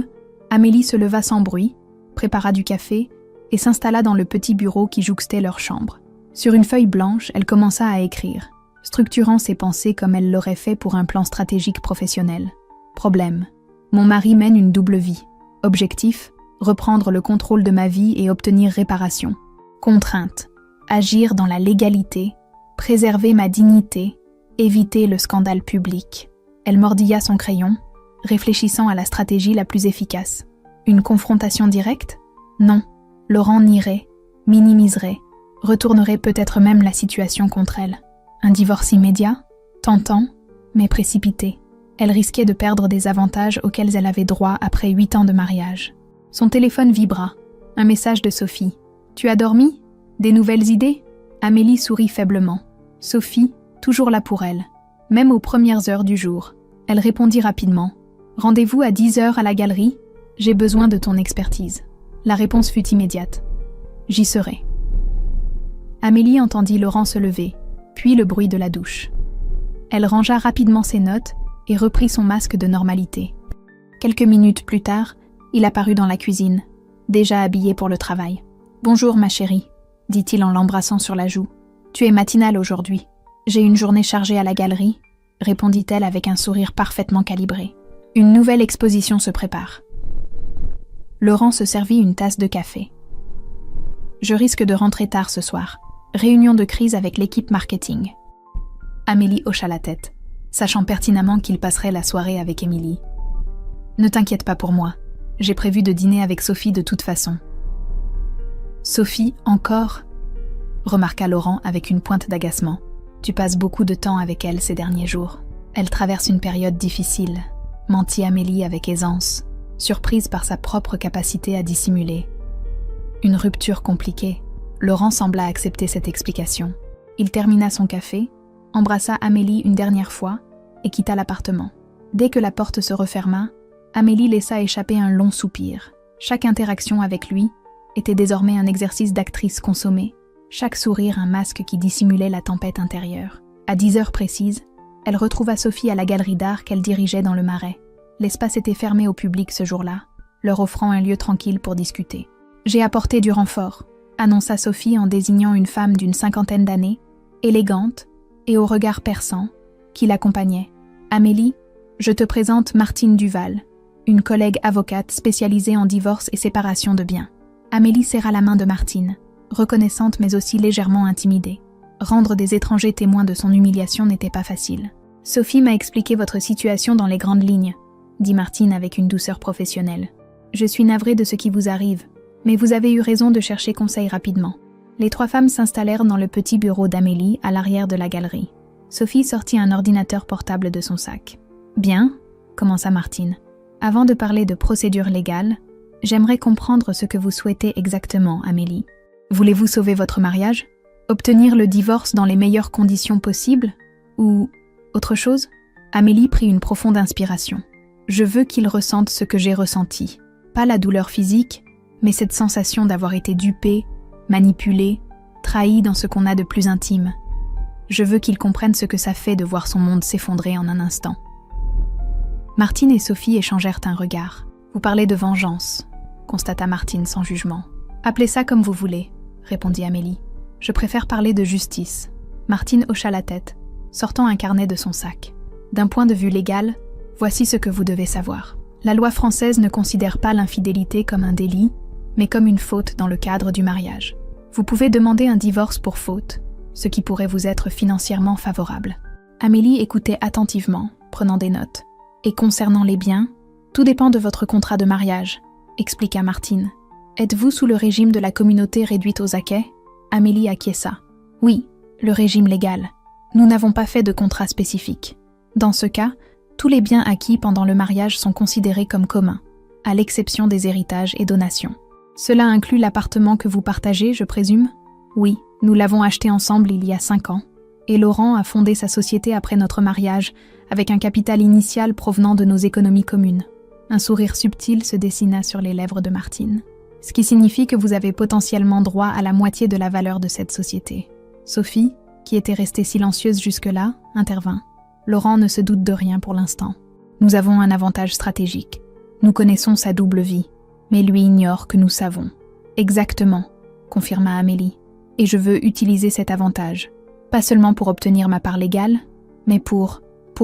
Amélie se leva sans bruit, prépara du café et s'installa dans le petit bureau qui jouxtait leur chambre. Sur une feuille blanche, elle commença à écrire, structurant ses pensées comme elle l'aurait fait pour un plan stratégique professionnel. Problème. Mon mari mène une double vie. Objectif, reprendre le contrôle de ma vie et obtenir réparation. Contrainte, agir dans la légalité, préserver ma dignité, éviter le scandale public. Elle mordilla son crayon, réfléchissant à la stratégie la plus efficace. Une confrontation directe ? Non. Laurent nierait, minimiserait, retournerait peut-être même la situation contre elle. Un divorce immédiat, tentant, mais précipité. Elle risquait de perdre des avantages auxquels elle avait droit après 8 ans de mariage. Son téléphone vibra. Un message de Sophie. « Tu as dormi ? Des nouvelles idées ?» Amélie sourit faiblement. Sophie, toujours là pour elle. Même aux premières heures du jour. Elle répondit rapidement. « Rendez-vous à 10h à la galerie. J'ai besoin de ton expertise. » La réponse fut immédiate. « J'y serai. » Amélie entendit Laurent se lever, puis le bruit de la douche. Elle rangea rapidement ses notes et reprit son masque de normalité. Quelques minutes plus tard, il apparut dans la cuisine, déjà habillé pour le travail. « Bonjour ma chérie », dit-il en l'embrassant sur la joue. « Tu es matinale aujourd'hui. J'ai une journée chargée à la galerie », répondit-elle avec un sourire parfaitement calibré. « Une nouvelle exposition se prépare. » Laurent se servit une tasse de café. « Je risque de rentrer tard ce soir. Réunion de crise avec l'équipe marketing. » Amélie hocha la tête, sachant pertinemment qu'il passerait la soirée avec Émilie. « Ne t'inquiète pas pour moi. J'ai prévu de dîner avec Sophie de toute façon. »« Sophie, encore ?» remarqua Laurent avec une pointe d'agacement. « Tu passes beaucoup de temps avec elle ces derniers jours. Elle traverse une période difficile, » mentit Amélie avec aisance, surprise par sa propre capacité à dissimuler. Une rupture compliquée. Laurent sembla accepter cette explication. Il termina son café, embrassa Amélie une dernière fois et quitta l'appartement. Dès que la porte se referma, Amélie laissa échapper un long soupir. Chaque interaction avec lui était désormais un exercice d'actrice consommée, chaque sourire un masque qui dissimulait la tempête intérieure. À 10h précises, elle retrouva Sophie à la galerie d'art qu'elle dirigeait dans le Marais. L'espace était fermé au public ce jour-là, leur offrant un lieu tranquille pour discuter. « J'ai apporté du renfort », annonça Sophie en désignant une femme d'une 50aine d'années, élégante et au regard perçant, qui l'accompagnait. « Amélie, je te présente Martine Duval, une collègue avocate spécialisée en divorce et séparation de biens. » Amélie serra la main de Martine, reconnaissante mais aussi légèrement intimidée. Rendre des étrangers témoins de son humiliation n'était pas facile. « Sophie m'a expliqué votre situation dans les grandes lignes, » dit Martine avec une douceur professionnelle. « Je suis navrée de ce qui vous arrive, mais vous avez eu raison de chercher conseil rapidement. » Les 3 femmes s'installèrent dans le petit bureau d'Amélie à l'arrière de la galerie. Sophie sortit un ordinateur portable de son sac. « Bien, » commença Martine. « Avant de parler de procédure légale, j'aimerais comprendre ce que vous souhaitez exactement, Amélie. Voulez-vous sauver votre mariage ? Obtenir le divorce dans les meilleures conditions possibles ? Ou autre chose ? » Amélie prit une profonde inspiration. « Je veux qu'il ressente ce que j'ai ressenti. Pas la douleur physique, mais cette sensation d'avoir été dupé, manipulé, trahi dans ce qu'on a de plus intime. Je veux qu'il comprenne ce que ça fait de voir son monde s'effondrer en un instant. » Martine et Sophie échangèrent un regard. « Vous parlez de vengeance », constata Martine sans jugement. « Appelez ça comme vous voulez », répondit Amélie. « Je préfère parler de justice. » Martine hocha la tête, sortant un carnet de son sac. « D'un point de vue légal, voici ce que vous devez savoir. La loi française ne considère pas l'infidélité comme un délit, mais comme une faute dans le cadre du mariage. Vous pouvez demander un divorce pour faute, ce qui pourrait vous être financièrement favorable. » Amélie écoutait attentivement, prenant des notes. « Et concernant les biens, tout dépend de votre contrat de mariage, » expliqua Martine. « Êtes-vous sous le régime de la communauté réduite aux acquêts ?» Amélie acquiesça. « Oui, le régime légal. Nous n'avons pas fait de contrat spécifique. Dans ce cas, Tous les biens acquis pendant le mariage sont considérés comme communs, à l'exception des héritages et donations. Cela inclut l'appartement que vous partagez, je présume ? Oui, nous l'avons acheté ensemble il y a 5 ans. Et Laurent a fondé sa société après notre mariage, avec un capital initial provenant de nos économies communes. Un sourire subtil se dessina sur les lèvres de Martine. Ce qui signifie que vous avez potentiellement droit à la moitié de la valeur de cette société. Sophie, qui était restée silencieuse jusque-là, intervint. Laurent ne se doute de rien pour l'instant. Nous avons un avantage stratégique. Nous connaissons sa double vie, mais lui ignore que nous savons. Exactement, confirma Amélie. Et je veux utiliser cet avantage. Pas seulement pour obtenir ma part légale, mais pour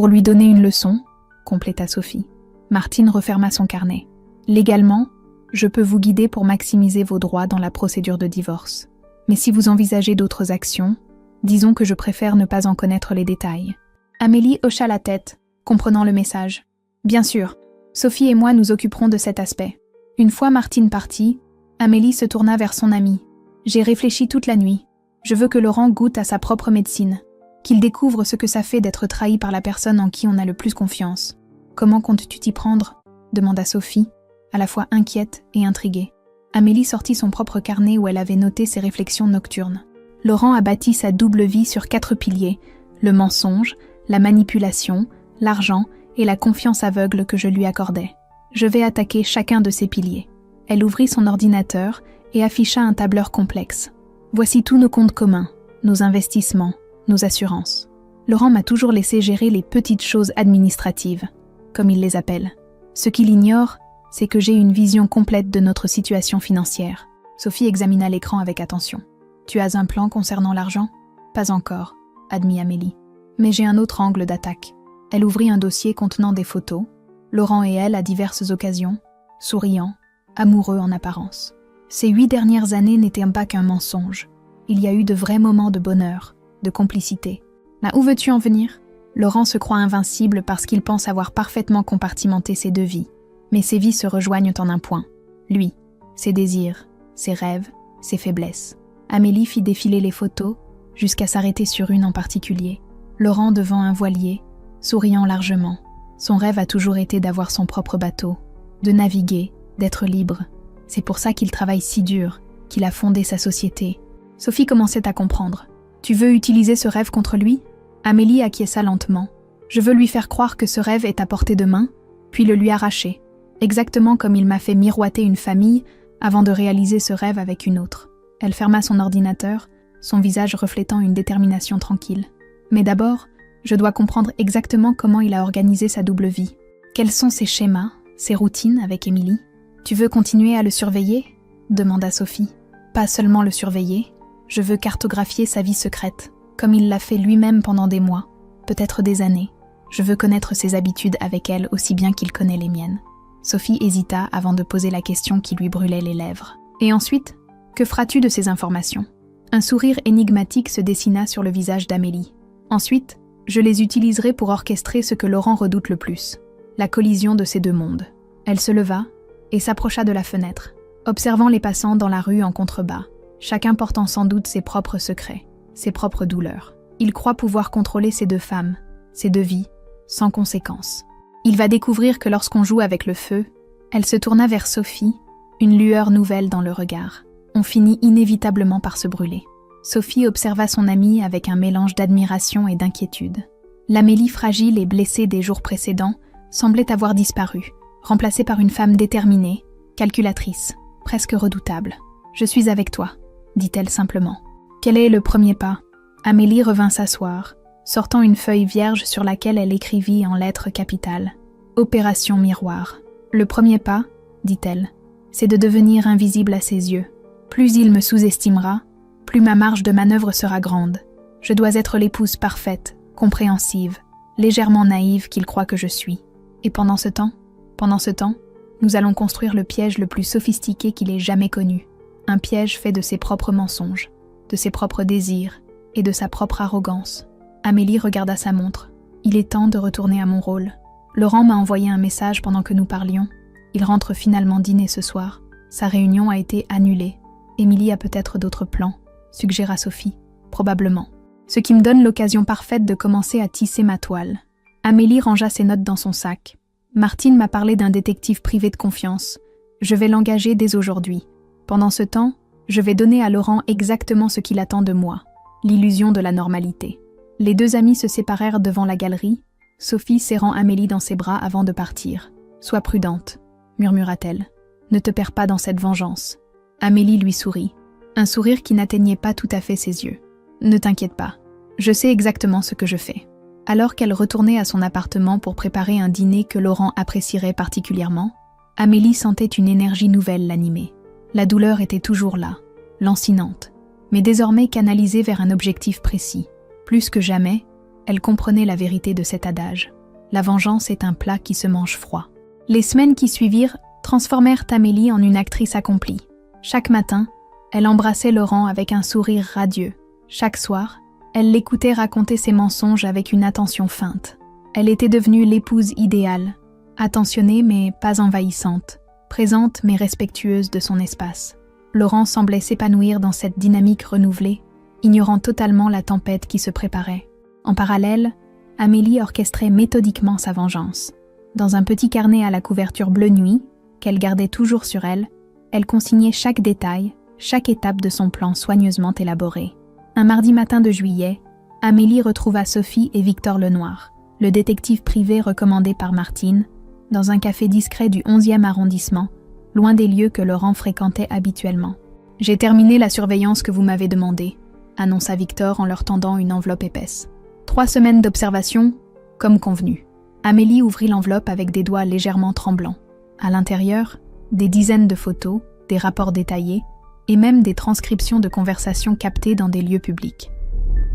lui donner une leçon, compléta Sophie. Martine referma son carnet. Légalement, je peux vous guider pour maximiser vos droits dans la procédure de divorce. Mais si vous envisagez d'autres actions, disons que je préfère ne pas en connaître les détails. Amélie hocha la tête, comprenant le message. Bien sûr, Sophie et moi nous occuperons de cet aspect. Une fois Martine partie, Amélie se tourna vers son amie. J'ai réfléchi toute la nuit. Je veux que Laurent goûte à sa propre médecine, qu'il découvre ce que ça fait d'être trahi par la personne en qui on a le plus confiance. Comment comptes-tu t'y prendre ? Demanda Sophie, à la fois inquiète et intriguée. Amélie sortit son propre carnet où elle avait noté ses réflexions nocturnes. Laurent a bâti sa double vie sur 4 piliers, le mensonge, la manipulation, l'argent et la confiance aveugle que je lui accordais. Je vais attaquer chacun de ces piliers. Elle ouvrit son ordinateur et afficha un tableur complexe. Voici tous nos comptes communs, nos investissements, nos assurances. Laurent m'a toujours laissé gérer les petites choses administratives, comme il les appelle. Ce qu'il ignore, c'est que j'ai une vision complète de notre situation financière. Sophie examina l'écran avec attention. Tu as un plan concernant l'argent ? Pas encore, admit Amélie. Mais j'ai un autre angle d'attaque. Elle ouvrit un dossier contenant des photos, Laurent et elle à diverses occasions, souriants, amoureux en apparence. Ces 8 dernières années n'étaient pas qu'un mensonge. Il y a eu de vrais moments de bonheur, de complicité. Mais où veux-tu en venir ? Laurent se croit invincible parce qu'il pense avoir parfaitement compartimenté ses 2 vies. Mais ses vies se rejoignent en un point. Lui, ses désirs, ses rêves, ses faiblesses. Amélie fit défiler les photos, jusqu'à s'arrêter sur une en particulier. Laurent devant un voilier, souriant largement. Son rêve a toujours été d'avoir son propre bateau, de naviguer, d'être libre. C'est pour ça qu'il travaille si dur, qu'il a fondé sa société. Sophie commençait à comprendre. Tu veux utiliser ce rêve contre lui ? Amélie acquiesça lentement. Je veux lui faire croire que ce rêve est à portée de main, puis le lui arracher. Exactement comme il m'a fait miroiter une famille avant de réaliser ce rêve avec une autre. Elle ferma son ordinateur, son visage reflétant une détermination tranquille. Mais d'abord, je dois comprendre exactement comment il a organisé sa double vie. Quels sont ses schémas, ses routines avec Émilie ? Tu veux continuer à le surveiller ? Demanda Sophie. Pas seulement le surveiller, je veux cartographier sa vie secrète, comme il l'a fait lui-même pendant des mois, peut-être des années. Je veux connaître ses habitudes avec elle aussi bien qu'il connaît les miennes. Sophie hésita avant de poser la question qui lui brûlait les lèvres. Et ensuite, que feras-tu de ces informations ? Un sourire énigmatique se dessina sur le visage d'Amélie. Ensuite, je les utiliserai pour orchestrer ce que Laurent redoute le plus, la collision de ces 2 mondes. Elle se leva et s'approcha de la fenêtre, observant les passants dans la rue en contrebas, chacun portant sans doute ses propres secrets, ses propres douleurs. Il croit pouvoir contrôler ces 2 femmes, ces 2 vies, sans conséquence. Il va découvrir que lorsqu'on joue avec le feu, elle se tourna vers Sophie, une lueur nouvelle dans le regard. On finit inévitablement par se brûler. Sophie observa son amie avec un mélange d'admiration et d'inquiétude. L'Amélie fragile et blessée des jours précédents semblait avoir disparu, remplacée par une femme déterminée, calculatrice, presque redoutable. « Je suis avec toi », dit-elle simplement. « Quel est le premier pas ?» Amélie revint s'asseoir, sortant une feuille vierge sur laquelle elle écrivit en lettres capitales. « Opération miroir. Le premier pas, dit-elle, c'est de devenir invisible à ses yeux. Plus il me sous-estimera, plus ma marge de manœuvre sera grande. Je dois être l'épouse parfaite, compréhensive, légèrement naïve qu'il croit que je suis. Et pendant ce temps, nous allons construire le piège le plus sophistiqué qu'il ait jamais connu. Un piège fait de ses propres mensonges, de ses propres désirs et de sa propre arrogance. » Amélie regarda sa montre. « Il est temps de retourner à mon rôle. Laurent m'a envoyé un message pendant que nous parlions. Il rentre finalement dîner ce soir. Sa réunion a été annulée. Émilie a peut-être d'autres plans, suggéra Sophie. Probablement. Ce qui me donne l'occasion parfaite de commencer à tisser ma toile. Amélie rangea ses notes dans son sac. Martine m'a parlé d'un détective privé de confiance. Je vais l'engager dès aujourd'hui. Pendant ce temps, je vais donner à Laurent exactement ce qu'il attend de moi. L'illusion de la normalité. Les deux amies se séparèrent devant la galerie, Sophie serrant Amélie dans ses bras avant de partir. « Sois prudente », murmura-t-elle. « Ne te perds pas dans cette vengeance. » Amélie lui sourit, un sourire qui n'atteignait pas tout à fait ses yeux. « Ne t'inquiète pas, je sais exactement ce que je fais. » Alors qu'elle retournait à son appartement pour préparer un dîner que Laurent apprécierait particulièrement, Amélie sentait une énergie nouvelle l'animer. La douleur était toujours là, lancinante, mais désormais canalisée vers un objectif précis. Plus que jamais, elle comprenait la vérité de cet adage. La vengeance est un plat qui se mange froid. Les semaines qui suivirent transformèrent Amélie en une actrice accomplie. Chaque matin, elle embrassait Laurent avec un sourire radieux. Chaque soir, elle l'écoutait raconter ses mensonges avec une attention feinte. Elle était devenue l'épouse idéale, attentionnée mais pas envahissante, présente mais respectueuse de son espace. Laurent semblait s'épanouir dans cette dynamique renouvelée, ignorant totalement la tempête qui se préparait. En parallèle, Amélie orchestrait méthodiquement sa vengeance. Dans un petit carnet à la couverture bleu nuit, qu'elle gardait toujours sur elle, elle consignait chaque détail, chaque étape de son plan soigneusement élaboré. Un mardi matin de juillet, Amélie retrouva Sophie et Victor Lenoir, le détective privé recommandé par Martine, dans un café discret du 11e arrondissement, loin des lieux que Laurent fréquentait habituellement. « J'ai terminé la surveillance que vous m'avez demandée », annonça Victor en leur tendant une enveloppe épaisse. 3 semaines d'observation, comme convenu. Amélie ouvrit l'enveloppe avec des doigts légèrement tremblants. À l'intérieur, des dizaines de photos, des rapports détaillés, et même des transcriptions de conversations captées dans des lieux publics.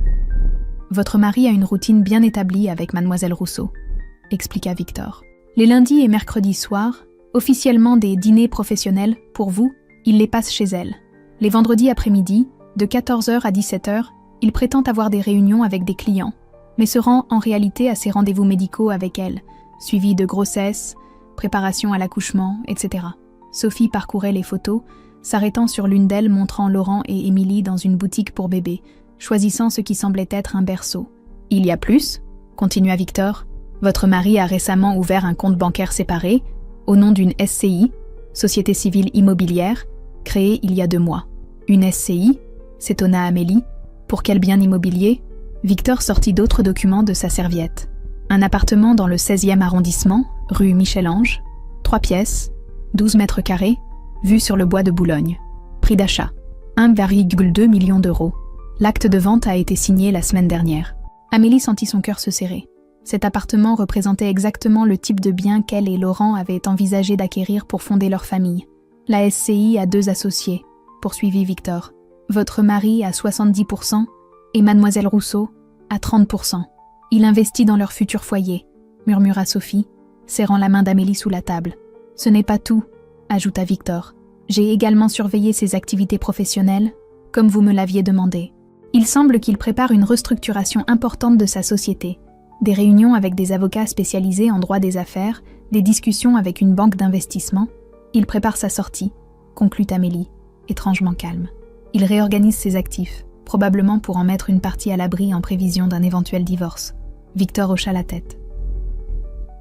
« Votre mari a une routine bien établie avec Mademoiselle Rousseau », expliqua Victor. « Les lundis et mercredis soirs, officiellement des dîners professionnels, pour vous, il les passe chez elle. Les vendredis après-midi, de 14h à 17h, il prétend avoir des réunions avec des clients, mais se rend en réalité à ses rendez-vous médicaux avec elle, suivis de grossesse, préparation à l'accouchement, etc. » Sophie parcourait les photos, s'arrêtant sur l'une d'elles montrant Laurent et Émilie dans une boutique pour bébés, choisissant ce qui semblait être un berceau. « Il y a plus ?» continua Victor. « Votre mari a récemment ouvert un compte bancaire séparé, au nom d'une SCI, Société Civile Immobilière, créée il y a 2 mois. »« Une SCI ?» s'étonna Amélie. « Pour quel bien immobilier ?» Victor sortit d'autres documents de sa serviette. Un appartement dans le 16e arrondissement, rue Michel-Ange, 3 pièces, 12 mètres carrés, vue sur le bois de Boulogne. Prix d'achat, 1,2 million d'euros. L'acte de vente a été signé la semaine dernière. Amélie sentit son cœur se serrer. Cet appartement représentait exactement le type de bien qu'elle et Laurent avaient envisagé d'acquérir pour fonder leur famille. La SCI a 2 associés, poursuivit Victor. Votre mari à 70% et Mademoiselle Rousseau à 30%. Il investit dans leur futur foyer, murmura Sophie, serrant la main d'Amélie sous la table. Ce n'est pas tout, ajouta Victor. J'ai également surveillé ses activités professionnelles, comme vous me l'aviez demandé. Il semble qu'il prépare une restructuration importante de sa société, des réunions avec des avocats spécialisés en droit des affaires, des discussions avec une banque d'investissement. Il prépare sa sortie, conclut Amélie, étrangement calme. Il réorganise ses actifs, probablement pour en mettre une partie à l'abri en prévision d'un éventuel divorce. Victor hocha la tête.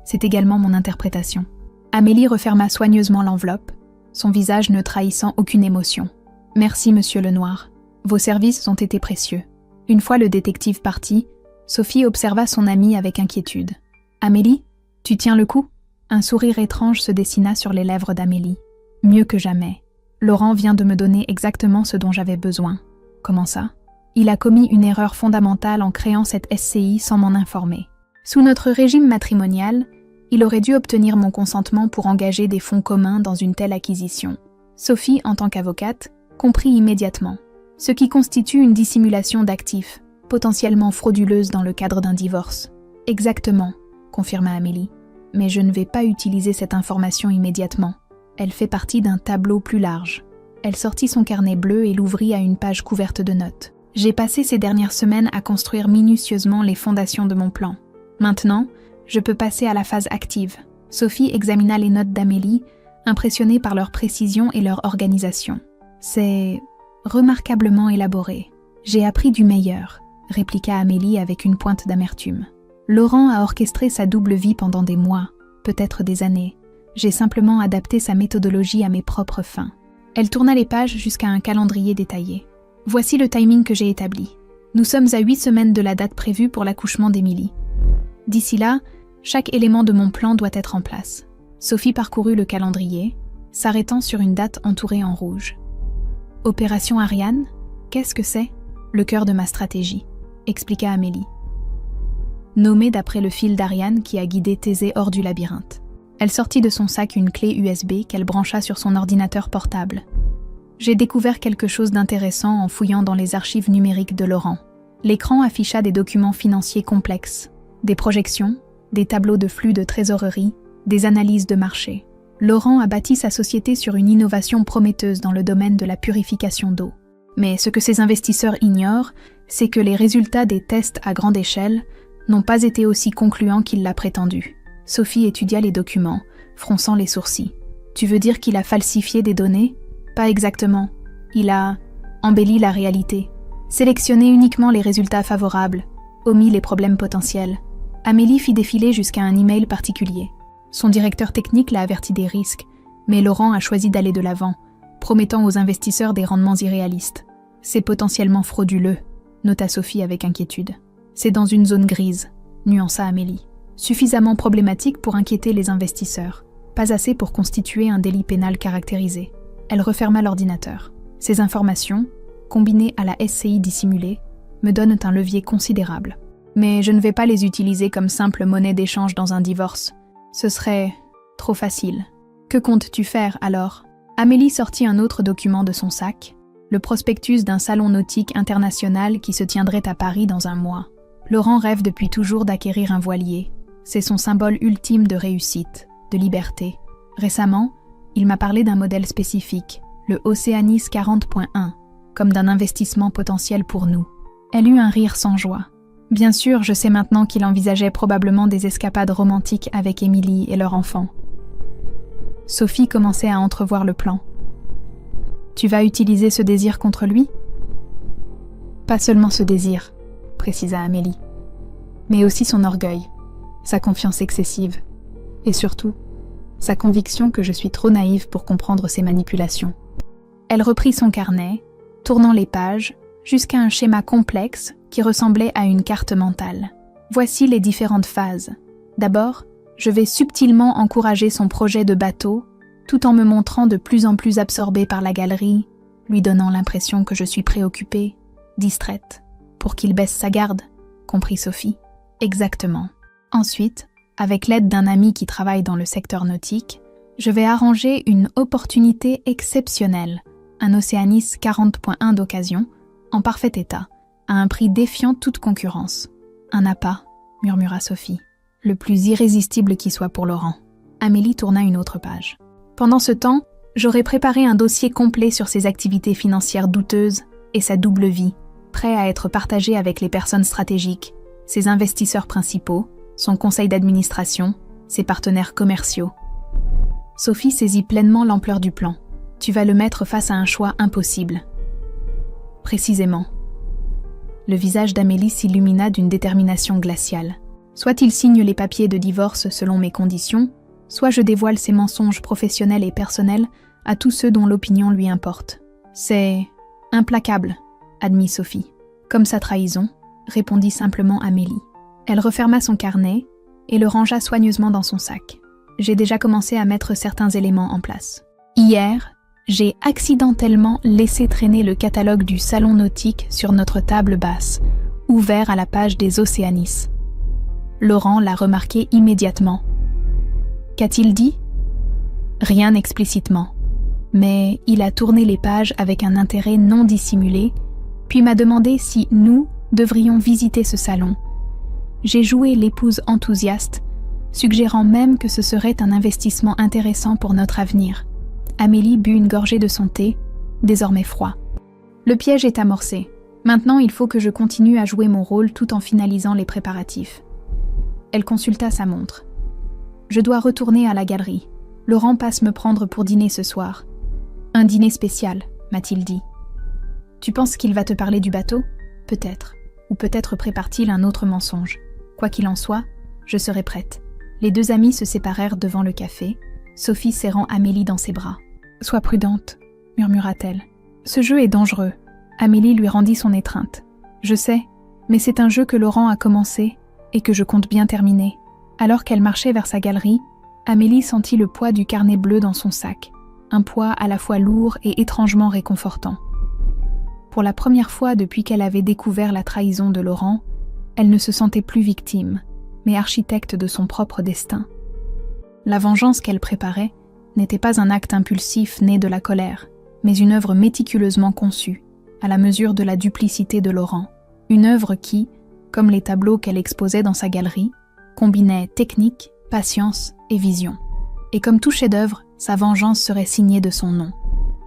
C'est également mon interprétation. Amélie referma soigneusement l'enveloppe, son visage ne trahissant aucune émotion. « Merci, monsieur Lenoir. Vos services ont été précieux. » Une fois le détective parti, Sophie observa son amie avec inquiétude. « Amélie, tu tiens le coup ?» Un sourire étrange se dessina sur les lèvres d'Amélie. « Mieux que jamais. Laurent vient de me donner exactement ce dont j'avais besoin. » « Comment ça ? Il a commis une erreur fondamentale en créant cette SCI sans m'en informer. Sous notre régime matrimonial, il aurait dû obtenir mon consentement pour engager des fonds communs dans une telle acquisition. » Sophie, en tant qu'avocate, comprit immédiatement, ce qui constitue une dissimulation d'actifs, potentiellement frauduleuse dans le cadre d'un divorce. « Exactement, » confirma Amélie. « Mais je ne vais pas utiliser cette information immédiatement. Elle fait partie d'un tableau plus large. » Elle sortit son carnet bleu et l'ouvrit à une page couverte de notes. « J'ai passé ces dernières semaines à construire minutieusement les fondations de mon plan. Maintenant, je peux passer à la phase active. » Sophie examina les notes d'Amélie, impressionnée par leur précision et leur organisation. « C'est remarquablement élaboré. J'ai appris du meilleur, » répliqua Amélie avec une pointe d'amertume. Laurent a orchestré sa double vie pendant des mois, peut-être des années. J'ai simplement adapté sa méthodologie à mes propres fins. Elle tourna les pages jusqu'à un calendrier détaillé. Voici le timing que j'ai établi. Nous sommes à 8 semaines de la date prévue pour l'accouchement d'Émilie. D'ici là, chaque élément de mon plan doit être en place. Sophie parcourut le calendrier, s'arrêtant sur une date entourée en rouge. Opération Ariane, qu'est-ce que c'est ? Le cœur de ma stratégie, expliqua Amélie. Nommée d'après le fil d'Ariane qui a guidé Thésée hors du labyrinthe. Elle sortit de son sac une clé USB qu'elle brancha sur son ordinateur portable. J'ai découvert quelque chose d'intéressant en fouillant dans les archives numériques de Laurent. L'écran afficha des documents financiers complexes, des projections, des tableaux de flux de trésorerie, des analyses de marché. Laurent a bâti sa société sur une innovation prometteuse dans le domaine de la purification d'eau. Mais ce que ses investisseurs ignorent, c'est que les résultats des tests à grande échelle n'ont pas été aussi concluants qu'il l'a prétendu. Sophie étudia les documents, fronçant les sourcils. « Tu veux dire qu'il a falsifié des données ? Pas exactement. Il a embelli la réalité. Sélectionné uniquement les résultats favorables, omis les problèmes potentiels. » Amélie fit défiler jusqu'à un email particulier. Son directeur technique l'a averti des risques, mais Laurent a choisi d'aller de l'avant, promettant aux investisseurs des rendements irréalistes. « C'est potentiellement frauduleux », nota Sophie avec inquiétude. « C'est dans une zone grise », nuança Amélie. Suffisamment problématique pour inquiéter les investisseurs, pas assez pour constituer un délit pénal caractérisé. Elle referma l'ordinateur. Ces informations, combinées à la SCI dissimulée, me donnent un levier considérable. Mais je ne vais pas les utiliser comme simple monnaie d'échange dans un divorce. Ce serait trop facile. Que comptes-tu faire alors ? Amélie sortit un autre document de son sac, le prospectus d'un salon nautique international qui se tiendrait à Paris dans un mois. Laurent rêve depuis toujours d'acquérir un voilier. C'est son symbole ultime de réussite, de liberté. Récemment, il m'a parlé d'un modèle spécifique, le Oceanis 40.1, comme d'un investissement potentiel pour nous. Elle eut un rire sans joie. Bien sûr, je sais maintenant qu'il envisageait probablement des escapades romantiques avec Émilie et leur enfant. Sophie commençait à entrevoir le plan. « Tu vas utiliser ce désir contre lui ?»« Pas seulement ce désir, » précisa Amélie, « mais aussi son orgueil, sa confiance excessive, et surtout, sa conviction que je suis trop naïve pour comprendre ses manipulations. » Elle reprit son carnet, tournant les pages, jusqu'à un schéma complexe qui ressemblait à une carte mentale. Voici les différentes phases. D'abord, je vais subtilement encourager son projet de bateau, tout en me montrant de plus en plus absorbée par la galerie, lui donnant l'impression que je suis préoccupée, distraite, pour qu'il baisse sa garde, comprit Sophie. Exactement. Ensuite, avec l'aide d'un ami qui travaille dans le secteur nautique, je vais arranger une opportunité exceptionnelle, un Oceanis 40.1 d'occasion, en parfait état, à un prix défiant toute concurrence. Un appât, murmura Sophie, le plus irrésistible qui soit pour Laurent. Amélie tourna une autre page. Pendant ce temps, j'aurais préparé un dossier complet sur ses activités financières douteuses et sa double vie, prêt à être partagé avec les personnes stratégiques, ses investisseurs principaux, son conseil d'administration, ses partenaires commerciaux. Sophie saisit pleinement l'ampleur du plan. Tu vas le mettre face à un choix impossible. Précisément. Le visage d'Amélie s'illumina d'une détermination glaciale. Soit il signe les papiers de divorce selon mes conditions, soit je dévoile ses mensonges professionnels et personnels à tous ceux dont l'opinion lui importe. C'est implacable, admit Sophie. Comme sa trahison, répondit simplement Amélie. Elle referma son carnet et le rangea soigneusement dans son sac. J'ai déjà commencé à mettre certains éléments en place. Hier, j'ai accidentellement laissé traîner le catalogue du salon nautique sur notre table basse, ouvert à la page des Oceanis. Laurent l'a remarqué immédiatement. Qu'a-t-il dit ? Rien explicitement, mais il a tourné les pages avec un intérêt non dissimulé, puis m'a demandé si nous devrions visiter ce salon. J'ai joué l'épouse enthousiaste, suggérant même que ce serait un investissement intéressant pour notre avenir. Amélie but une gorgée de son thé, désormais froid. Le piège est amorcé. Maintenant, il faut que je continue à jouer mon rôle tout en finalisant les préparatifs. Elle consulta sa montre. Je dois retourner à la galerie. Laurent passe me prendre pour dîner ce soir. Un dîner spécial, m'a-t-il dit. Tu penses qu'il va te parler du bateau ? Peut-être. Ou peut-être prépare-t-il un autre mensonge. Quoi qu'il en soit, je serai prête. Les deux amies se séparèrent devant le café, Sophie serrant Amélie dans ses bras. « Sois prudente », murmura-t-elle. « Ce jeu est dangereux. » Amélie lui rendit son étreinte. « Je sais, mais c'est un jeu que Laurent a commencé et que je compte bien terminer. » Alors qu'elle marchait vers sa galerie, Amélie sentit le poids du carnet bleu dans son sac, un poids à la fois lourd et étrangement réconfortant. Pour la première fois depuis qu'elle avait découvert la trahison de Laurent, elle ne se sentait plus victime, mais architecte de son propre destin. La vengeance qu'elle préparait n'était pas un acte impulsif né de la colère, mais une œuvre méticuleusement conçue, à la mesure de la duplicité de Laurent. Une œuvre qui, comme les tableaux qu'elle exposait dans sa galerie, combinait technique, patience et vision. Et comme tout chef-d'œuvre, sa vengeance serait signée de son nom.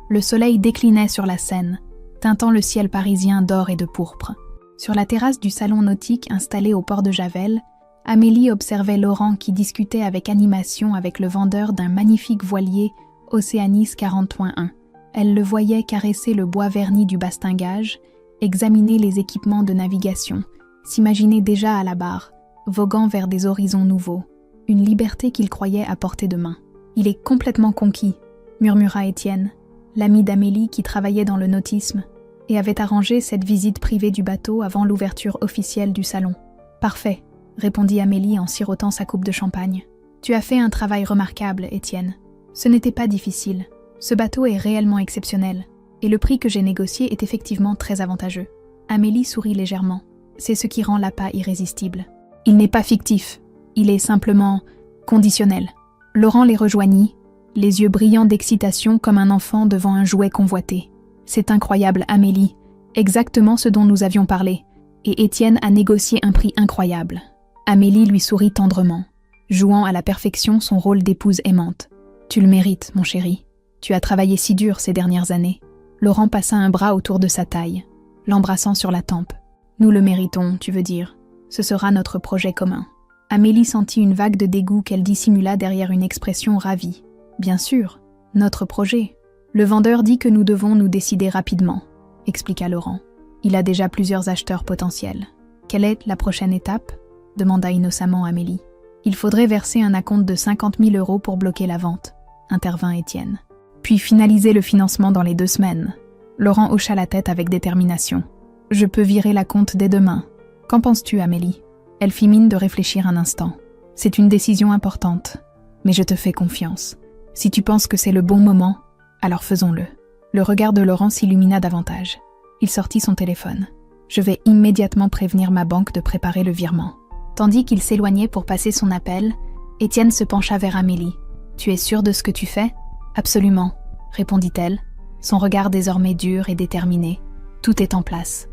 Le soleil déclinait sur la Seine, teintant le ciel parisien d'or et de pourpre. Sur la terrasse du salon nautique installé au port de Javel, Amélie observait Laurent qui discutait avec animation avec le vendeur d'un magnifique voilier Océanis 40.1. Elle le voyait caresser le bois verni du bastingage, examiner les équipements de navigation, s'imaginer déjà à la barre, voguant vers des horizons nouveaux, une liberté qu'il croyait à portée de main. « Il est complètement conquis », murmura Étienne, l'ami d'Amélie qui travaillait dans le nautisme, et avait arrangé cette visite privée du bateau avant l'ouverture officielle du salon. « Parfait », répondit Amélie en sirotant sa coupe de champagne. « Tu as fait un travail remarquable, Étienne. Ce n'était pas difficile. Ce bateau est réellement exceptionnel, et le prix que j'ai négocié est effectivement très avantageux. » Amélie sourit légèrement. C'est ce qui rend l'appât irrésistible. Il n'est pas fictif, il est simplement conditionnel. Laurent les rejoignit, les yeux brillants d'excitation comme un enfant devant un jouet convoité. C'est incroyable, Amélie, exactement ce dont nous avions parlé. Et Étienne a négocié un prix incroyable. Amélie lui sourit tendrement, jouant à la perfection son rôle d'épouse aimante. Tu le mérites, mon chéri. Tu as travaillé si dur ces dernières années. Laurent passa un bras autour de sa taille, l'embrassant sur la tempe. Nous le méritons, tu veux dire. Ce sera notre projet commun. Amélie sentit une vague de dégoût qu'elle dissimula derrière une expression ravie. Bien sûr, notre projet. Le vendeur dit que nous devons nous décider rapidement, expliqua Laurent. Il a déjà plusieurs acheteurs potentiels. Quelle est la prochaine étape ? Demanda innocemment Amélie. Il faudrait verser un acompte de 50 000 € pour bloquer la vente, intervint Étienne. Puis finaliser le financement dans les 2 semaines. Laurent hocha la tête avec détermination. Je peux virer l'acompte dès demain. Qu'en penses-tu, Amélie ? Elle fit mine de réfléchir un instant. C'est une décision importante, mais je te fais confiance. Si tu penses que c'est le bon moment, alors faisons-le. Le regard de Laurent s'illumina davantage. Il sortit son téléphone. Je vais immédiatement prévenir ma banque de préparer le virement. Tandis qu'il s'éloignait pour passer son appel, Étienne se pencha vers Amélie. Tu es sûre de ce que tu fais ? Absolument, répondit-elle, son regard désormais dur et déterminé. Tout est en place.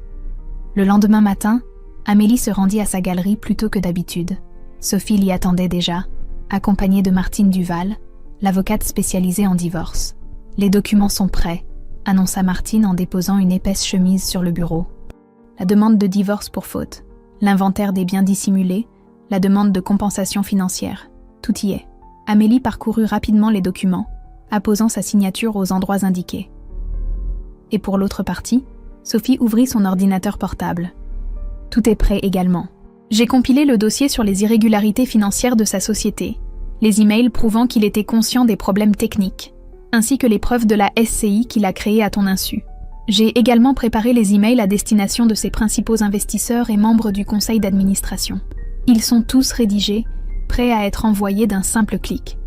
Le lendemain matin, Amélie se rendit à sa galerie plus tôt que d'habitude. Sophie l'y attendait déjà, accompagnée de Martine Duval, l'avocate spécialisée en divorce. Les documents sont prêts, annonça Martine en déposant une épaisse chemise sur le bureau. La demande de divorce pour faute, l'inventaire des biens dissimulés, la demande de compensation financière. Tout y est. Amélie parcourut rapidement les documents, apposant sa signature aux endroits indiqués. Et pour l'autre partie, Sophie ouvrit son ordinateur portable. Tout est prêt également. J'ai compilé le dossier sur les irrégularités financières de sa société, les emails prouvant qu'il était conscient des problèmes techniques, ainsi que les preuves de la SCI qu'il a créée à ton insu. J'ai également préparé les emails à destination de ses principaux investisseurs et membres du conseil d'administration. Ils sont tous rédigés, prêts à être envoyés d'un simple clic.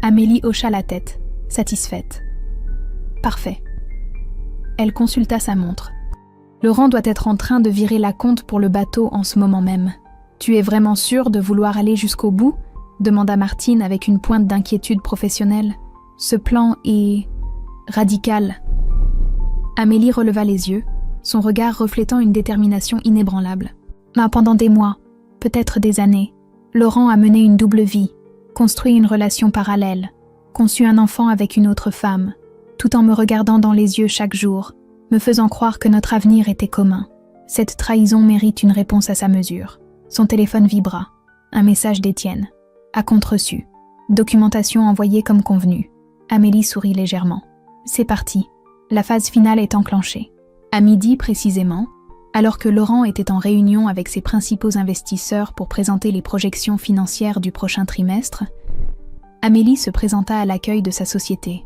Amélie hocha la tête, satisfaite. Parfait. Elle consulta sa montre. Laurent doit être en train de virer l'acompte pour le bateau en ce moment même. Tu es vraiment sûre de vouloir aller jusqu'au bout ? Demanda Martine avec une pointe d'inquiétude professionnelle. Ce plan est radical. Amélie releva les yeux, son regard reflétant une détermination inébranlable. Mais pendant des mois, peut-être des années, Laurent a mené une double vie, construit une relation parallèle, conçu un enfant avec une autre femme, tout en me regardant dans les yeux chaque jour, me faisant croire que notre avenir était commun. Cette trahison mérite une réponse à sa mesure. Son téléphone vibra. Un message d'Étienne. À contre-reçu. Documentation envoyée comme convenu. Amélie sourit légèrement. C'est parti. La phase finale est enclenchée. À midi précisément, Alors que Laurent était en réunion avec ses principaux investisseurs pour présenter les projections financières du prochain trimestre, Amélie se présenta à l'accueil de sa société.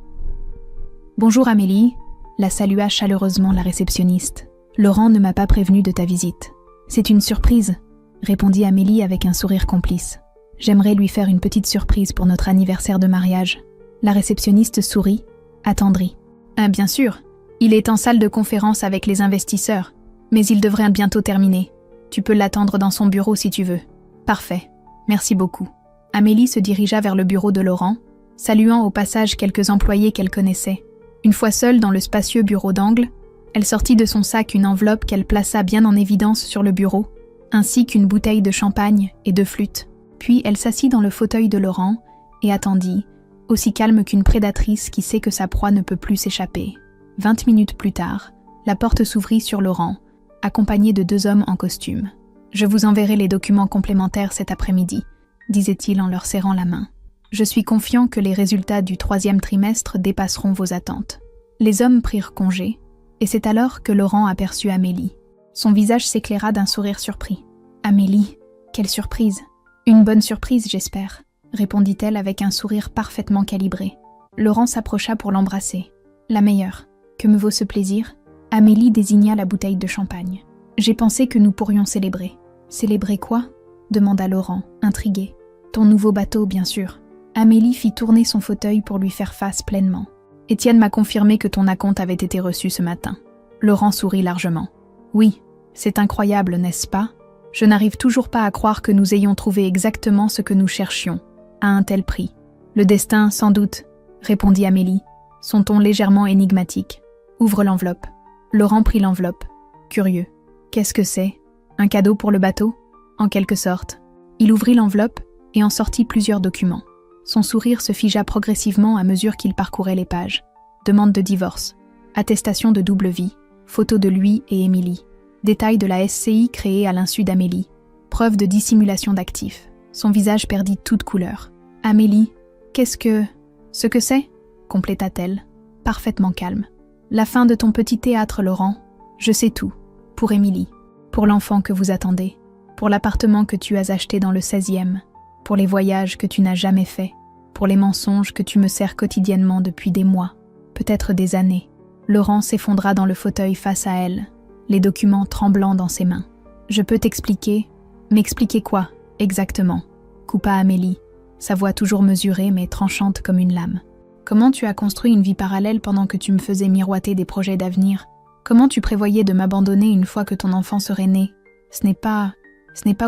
« Bonjour Amélie », la salua chaleureusement la réceptionniste. « Laurent ne m'a pas prévenue de ta visite. »« C'est une surprise », répondit Amélie avec un sourire complice. « J'aimerais lui faire une petite surprise pour notre anniversaire de mariage. » La réceptionniste sourit, attendrie. « Ah, bien sûr, il est en salle de conférence avec les investisseurs, mais il devrait bientôt terminer. Tu peux l'attendre dans son bureau si tu veux. »« Parfait, merci beaucoup. » Amélie se dirigea vers le bureau de Laurent, saluant au passage quelques employés qu'elle connaissait. Une fois seule dans le spacieux bureau d'angle, elle sortit de son sac une enveloppe qu'elle plaça bien en évidence sur le bureau, ainsi qu'une bouteille de champagne et 2 flûtes. Puis elle s'assit dans le fauteuil de Laurent et attendit, aussi calme qu'une prédatrice qui sait que sa proie ne peut plus s'échapper. 20 minutes plus tard, la porte s'ouvrit sur Laurent, accompagné de 2 hommes en costume. « Je vous enverrai les documents complémentaires cet après-midi », disait-il en leur serrant la main. « Je suis confiant que les résultats du 3e trimestre dépasseront vos attentes. » Les hommes prirent congé, et c'est alors que Laurent aperçut Amélie. Son visage s'éclaira d'un sourire surpris. « Amélie, quelle surprise !»« Une bonne surprise, j'espère », répondit-elle avec un sourire parfaitement calibré. Laurent s'approcha pour l'embrasser. « La meilleure. Que me vaut ce plaisir ?» Amélie désigna la bouteille de champagne. « J'ai pensé que nous pourrions célébrer. »« Célébrer quoi ?» demanda Laurent, intrigué. « Ton nouveau bateau, bien sûr. » Amélie fit tourner son fauteuil pour lui faire face pleinement. « Étienne m'a confirmé que ton acompte avait été reçu ce matin. » Laurent sourit largement. « Oui, c'est incroyable, n'est-ce pas ? Je n'arrive toujours pas à croire que nous ayons trouvé exactement ce que nous cherchions, à un tel prix. »« Le destin, sans doute, » répondit Amélie, son ton légèrement énigmatique. « Ouvre l'enveloppe. » Laurent prit l'enveloppe. Curieux. « Qu'est-ce que c'est ? Un cadeau pour le bateau ? » En quelque sorte. Il ouvrit l'enveloppe et en sortit plusieurs documents. Son sourire se figea progressivement à mesure qu'il parcourait les pages. Demande de divorce, attestation de double vie, photo de lui et Émilie, détails de la SCI créée à l'insu d'Amélie, preuve de dissimulation d'actifs. Son visage perdit toute couleur. « Amélie, qu'est-ce que... ce que c'est ?» compléta-t-elle, parfaitement calme. « La fin de ton petit théâtre, Laurent. Je sais tout. Pour Émilie, pour l'enfant que vous attendez, pour l'appartement que tu as acheté dans le 16e, pour les voyages que tu n'as jamais faits, pour les mensonges que tu me sers quotidiennement depuis des mois, peut-être des années. » Laurent s'effondra dans le fauteuil face à elle, les documents tremblants dans ses mains. « Je peux t'expliquer. » « M'expliquer quoi, exactement ?» coupa Amélie, sa voix toujours mesurée mais tranchante comme une lame. « Comment tu as construit une vie parallèle pendant que tu me faisais miroiter des projets d'avenir ? Comment tu prévoyais de m'abandonner une fois que ton enfant serait né ? Ce n'est pas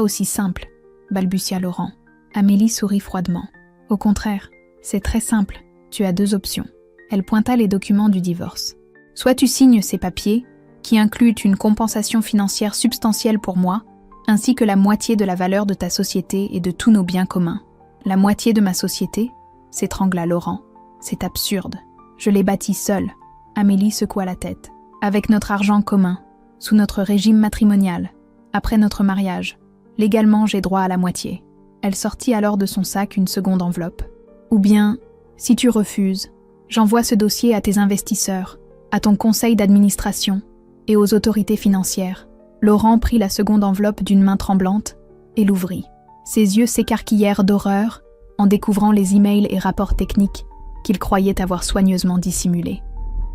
aussi simple, » balbutia Laurent. Amélie sourit froidement. « Au contraire, c'est très simple. Tu as 2 options. » Elle pointa les documents du divorce. « Soit tu signes ces papiers, qui incluent une compensation financière substantielle pour moi, ainsi que la moitié de la valeur de ta société et de tous nos biens communs. »« La moitié de ma société ?» s'étrangla Laurent. « C'est absurde. Je l'ai bâtie seule. » Amélie secoua la tête. « Avec notre argent commun, sous notre régime matrimonial, après notre mariage. Légalement, j'ai droit à la moitié. » Elle sortit alors de son sac une seconde enveloppe. « Ou bien, si tu refuses, j'envoie ce dossier à tes investisseurs, à ton conseil d'administration et aux autorités financières. » Laurent prit la seconde enveloppe d'une main tremblante et l'ouvrit. Ses yeux s'écarquillèrent d'horreur en découvrant les emails et rapports techniques qu'il croyait avoir soigneusement dissimulés.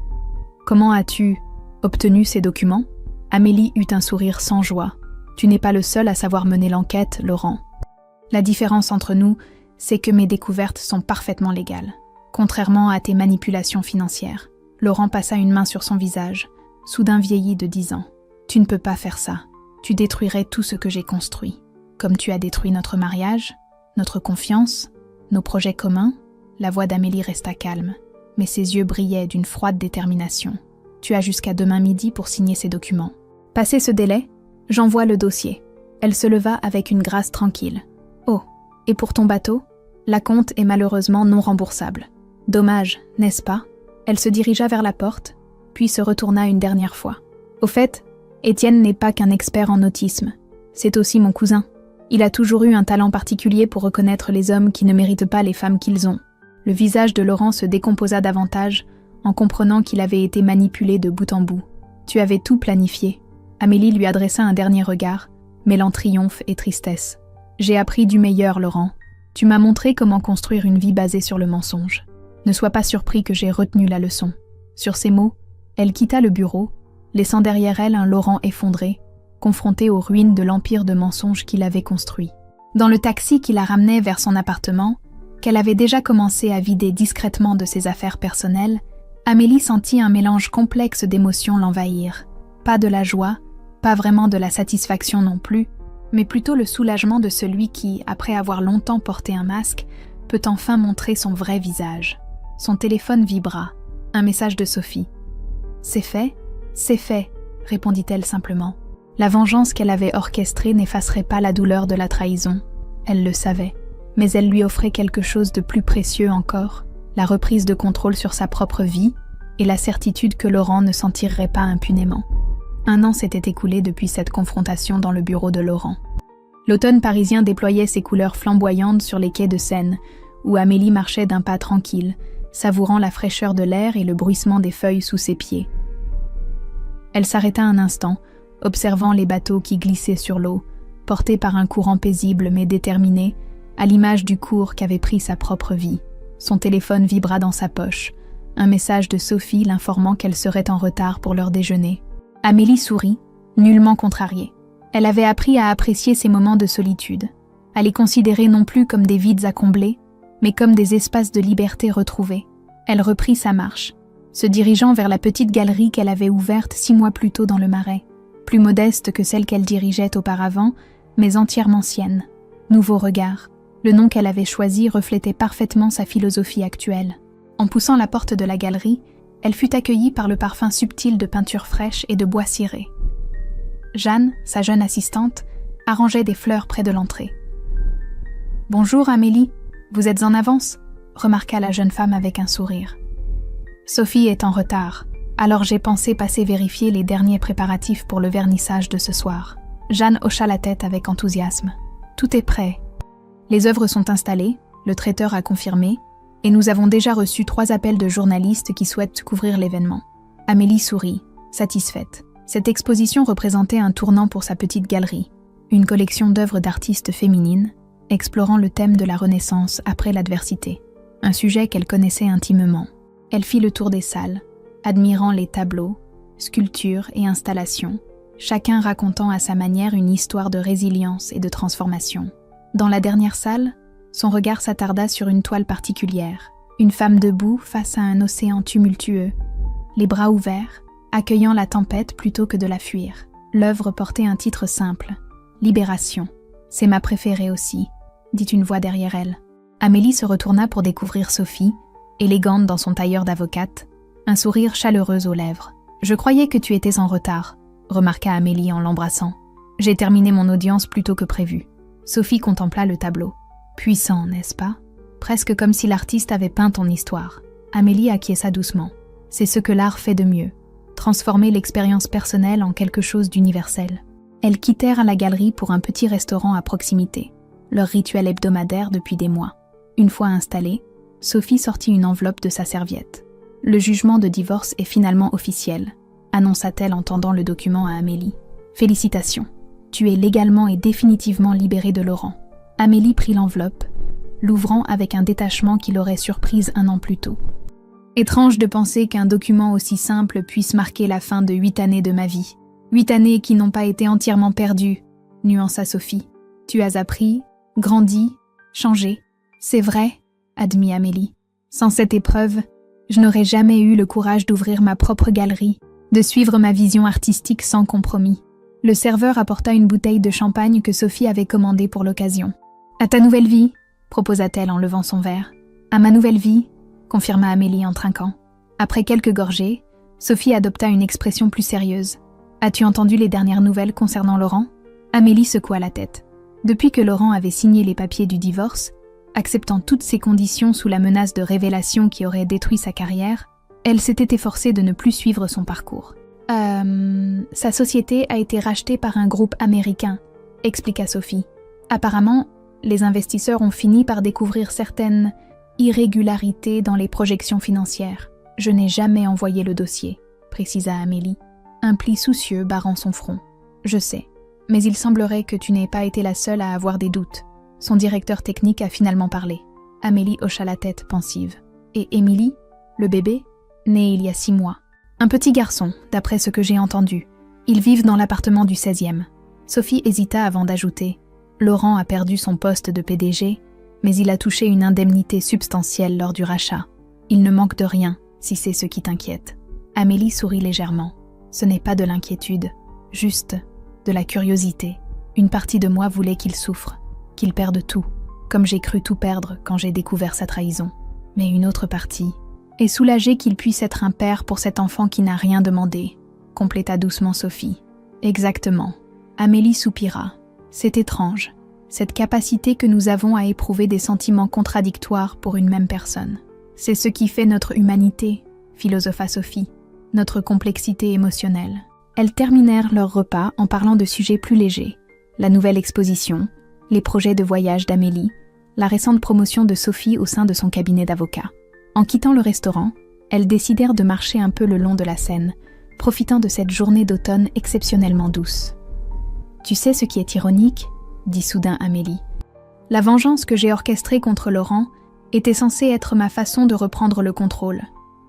« Comment as-tu obtenu ces documents ?» Amélie eut un sourire sans joie. « Tu n'es pas le seul à savoir mener l'enquête, Laurent. La différence entre nous, c'est que mes découvertes sont parfaitement légales, contrairement à tes manipulations financières. » Laurent passa une main sur son visage, soudain vieilli de 10 ans. « Tu ne peux pas faire ça. Tu détruirais tout ce que j'ai construit. Comme tu as détruit notre mariage, notre confiance, nos projets communs. » La voix d'Amélie resta calme, mais ses yeux brillaient d'une froide détermination. « Tu as jusqu'à demain midi pour signer ces documents. Passé ce délai, j'envoie le dossier. » Elle se leva avec une grâce tranquille. « Oh, et pour ton bateau ? L'acompte est malheureusement non remboursable. Dommage, n'est-ce pas ?» Elle se dirigea vers la porte, puis se retourna une dernière fois. « Au fait, Étienne n'est pas qu'un expert en autisme. C'est aussi mon cousin. Il a toujours eu un talent particulier pour reconnaître les hommes qui ne méritent pas les femmes qu'ils ont. » Le visage de Laurent se décomposa davantage en comprenant qu'il avait été manipulé de bout en bout. « Tu avais tout planifié. » Amélie lui adressa un dernier regard, mêlant triomphe et tristesse. « J'ai appris du meilleur, Laurent. Tu m'as montré comment construire une vie basée sur le mensonge. Ne sois pas surpris que j'ai retenu la leçon. » Sur ces mots, elle quitta le bureau, laissant derrière elle un Laurent effondré, confronté aux ruines de l'empire de mensonges qu'il avait construit. Dans le taxi qui la ramenait vers son appartement, qu'elle avait déjà commencé à vider discrètement de ses affaires personnelles, Amélie sentit un mélange complexe d'émotions l'envahir. Pas de la joie, pas vraiment de la satisfaction non plus, mais plutôt le soulagement de celui qui, après avoir longtemps porté un masque, peut enfin montrer son vrai visage. Son téléphone vibra. Un message de Sophie. « C'est fait, répondit-elle simplement. La vengeance qu'elle avait orchestrée n'effacerait pas la douleur de la trahison. Elle le savait. Mais elle lui offrait quelque chose de plus précieux encore, la reprise de contrôle sur sa propre vie et la certitude que Laurent ne s'en tirerait pas impunément. 1 an s'était écoulé depuis cette confrontation dans le bureau de Laurent. L'automne parisien déployait ses couleurs flamboyantes sur les quais de Seine, où Amélie marchait d'un pas tranquille, savourant la fraîcheur de l'air et le bruissement des feuilles sous ses pieds. Elle s'arrêta un instant, observant les bateaux qui glissaient sur l'eau, portés par un courant paisible mais déterminé, à l'image du cours qu'avait pris sa propre vie. Son téléphone vibra dans sa poche, un message de Sophie l'informant qu'elle serait en retard pour leur déjeuner. Amélie sourit, nullement contrariée. Elle avait appris à apprécier ces moments de solitude, à les considérer non plus comme des vides à combler, mais comme des espaces de liberté retrouvés. Elle reprit sa marche, se dirigeant vers la petite galerie qu'elle avait ouverte 6 mois plus tôt dans le Marais, plus modeste que celle qu'elle dirigeait auparavant, mais entièrement sienne. Nouveau regard. Le nom qu'elle avait choisi reflétait parfaitement sa philosophie actuelle. En poussant la porte de la galerie, elle fut accueillie par le parfum subtil de peinture fraîche et de bois ciré. Jeanne, sa jeune assistante, arrangeait des fleurs près de l'entrée. « Bonjour Amélie, vous êtes en avance ?» remarqua la jeune femme avec un sourire. « Sophie est en retard, alors j'ai pensé passer vérifier les derniers préparatifs pour le vernissage de ce soir. » Jeanne hocha la tête avec enthousiasme. « Tout est prêt. Les œuvres sont installées, le traiteur a confirmé, et nous avons déjà reçu 3 appels de journalistes qui souhaitent couvrir l'événement. » Amélie sourit, satisfaite. Cette exposition représentait un tournant pour sa petite galerie, une collection d'œuvres d'artistes féminines, explorant le thème de la Renaissance après l'adversité, un sujet qu'elle connaissait intimement. Elle fit le tour des salles, admirant les tableaux, sculptures et installations, chacun racontant à sa manière une histoire de résilience et de transformation. Dans la dernière salle, son regard s'attarda sur une toile particulière, une femme debout face à un océan tumultueux, les bras ouverts, accueillant la tempête plutôt que de la fuir. L'œuvre portait un titre simple, « Libération ». « C'est ma préférée aussi », dit une voix derrière elle. Amélie se retourna pour découvrir Sophie, élégante dans son tailleur d'avocate, un sourire chaleureux aux lèvres. « Je croyais que tu étais en retard », remarqua Amélie en l'embrassant. « J'ai terminé mon audience plus tôt que prévu. » Sophie contempla le tableau. Puissant, n'est-ce pas? Presque comme si l'artiste avait peint ton histoire. Amélie acquiesça doucement. C'est ce que l'art fait de mieux. Transformer l'expérience personnelle en quelque chose d'universel. Elles quittèrent la galerie pour un petit restaurant à proximité, leur rituel hebdomadaire depuis des mois. Une fois installée, Sophie sortit une enveloppe de sa serviette. « Le jugement de divorce est finalement officiel », annonça-t-elle en tendant le document à Amélie. « Félicitations, tu es légalement et définitivement libérée de Laurent. » Amélie prit l'enveloppe, l'ouvrant avec un détachement qui l'aurait surprise 1 an plus tôt. « Étrange de penser qu'un document aussi simple puisse marquer la fin de 8 années de ma vie. 8 années qui n'ont pas été entièrement perdues, » nuança Sophie. « Tu as appris, grandi, changé. C'est vrai, » admit Amélie. « Sans cette épreuve, je n'aurais jamais eu le courage d'ouvrir ma propre galerie, de suivre ma vision artistique sans compromis. » Le serveur apporta une bouteille de champagne que Sophie avait commandée pour l'occasion. « À ta nouvelle vie » proposa-t-elle en levant son verre. « À ma nouvelle vie » confirma Amélie en trinquant. Après quelques gorgées, Sophie adopta une expression plus sérieuse. « As-tu entendu les dernières nouvelles concernant Laurent ?» Amélie secoua la tête. Depuis que Laurent avait signé les papiers du divorce, acceptant toutes ces conditions sous la menace de révélations qui auraient détruit sa carrière, elle s'était efforcée de ne plus suivre son parcours. Sa société a été rachetée par un groupe américain, expliqua Sophie. Apparemment, les investisseurs ont fini par découvrir certaines irrégularités dans les projections financières. Je n'ai jamais envoyé le dossier, précisa Amélie, un pli soucieux barrant son front. Je sais, mais il semblerait que tu n'aies pas été la seule à avoir des doutes. Son directeur technique a finalement parlé. Amélie hocha la tête pensive. Et Émilie, le bébé, né il y a 6 mois. Un petit garçon, d'après ce que j'ai entendu. Ils vivent dans l'appartement du 16e. Sophie hésita avant d'ajouter. Laurent a perdu son poste de PDG, mais il a touché une indemnité substantielle lors du rachat. Il ne manque de rien, si c'est ce qui t'inquiète. Amélie sourit légèrement. Ce n'est pas de l'inquiétude, juste de la curiosité. Une partie de moi voulait qu'il souffre, qu'il perde tout, comme j'ai cru tout perdre quand j'ai découvert sa trahison. Mais une autre partie est soulagée qu'il puisse être un père pour cet enfant qui n'a rien demandé, compléta doucement Sophie. Exactement. Amélie soupira. C'est étrange, cette capacité que nous avons à éprouver des sentiments contradictoires pour une même personne. C'est ce qui fait notre humanité, philosopha Sophie, notre complexité émotionnelle. Elles terminèrent leur repas en parlant de sujets plus légers. La nouvelle exposition, les projets de voyage d'Amélie, la récente promotion de Sophie au sein de son cabinet d'avocat. En quittant le restaurant, elles décidèrent de marcher un peu le long de la Seine, profitant de cette journée d'automne exceptionnellement douce. « Tu sais ce qui est ironique ?» dit soudain Amélie. « La vengeance que j'ai orchestrée contre Laurent était censée être ma façon de reprendre le contrôle,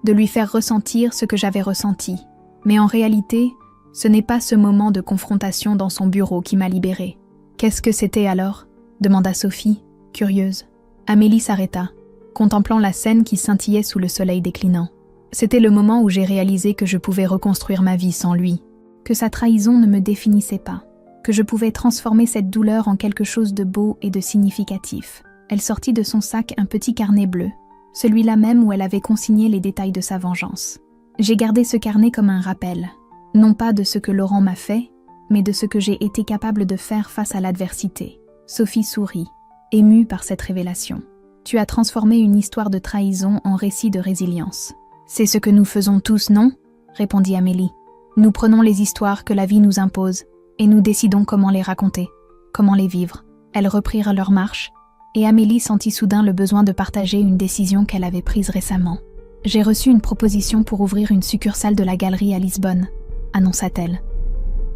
de lui faire ressentir ce que j'avais ressenti. Mais en réalité, ce n'est pas ce moment de confrontation dans son bureau qui m'a libérée. Qu'est-ce que c'était alors ?» demanda Sophie, curieuse. Amélie s'arrêta, contemplant la scène qui scintillait sous le soleil déclinant. C'était le moment où j'ai réalisé que je pouvais reconstruire ma vie sans lui, que sa trahison ne me définissait pas, que je pouvais transformer cette douleur en quelque chose de beau et de significatif. Elle sortit de son sac un petit carnet bleu, celui-là même où elle avait consigné les détails de sa vengeance. J'ai gardé ce carnet comme un rappel, non pas de ce que Laurent m'a fait, mais de ce que j'ai été capable de faire face à l'adversité. Sophie sourit, émue par cette révélation. Tu as transformé une histoire de trahison en récit de résilience. C'est ce que nous faisons tous, non ? Répondit Amélie. Nous prenons les histoires que la vie nous impose et nous décidons comment les raconter, comment les vivre. Elles reprirent leur marche et Amélie sentit soudain le besoin de partager une décision qu'elle avait prise récemment. J'ai reçu une proposition pour ouvrir une succursale de la galerie à Lisbonne, annonça-t-elle.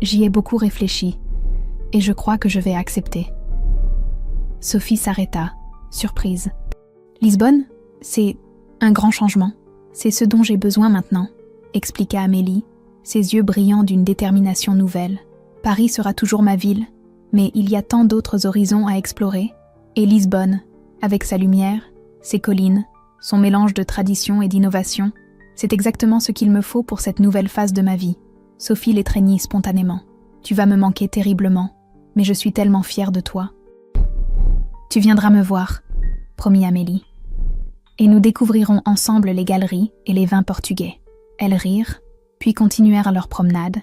J'y ai beaucoup réfléchi et je crois que je vais accepter. Sophie s'arrêta, surprise. Lisbonne, c'est un grand changement. C'est ce dont j'ai besoin maintenant, expliqua Amélie, ses yeux brillants d'une détermination nouvelle. Paris sera toujours ma ville, mais il y a tant d'autres horizons à explorer. Et Lisbonne, avec sa lumière, ses collines, son mélange de tradition et d'innovation, c'est exactement ce qu'il me faut pour cette nouvelle phase de ma vie. Sophie l'étreignit spontanément. Tu vas me manquer terriblement, mais je suis tellement fière de toi. Tu viendras me voir, promit Amélie. Et nous découvrirons ensemble les galeries et les vins portugais. Elles rirent, puis continuèrent leur promenade,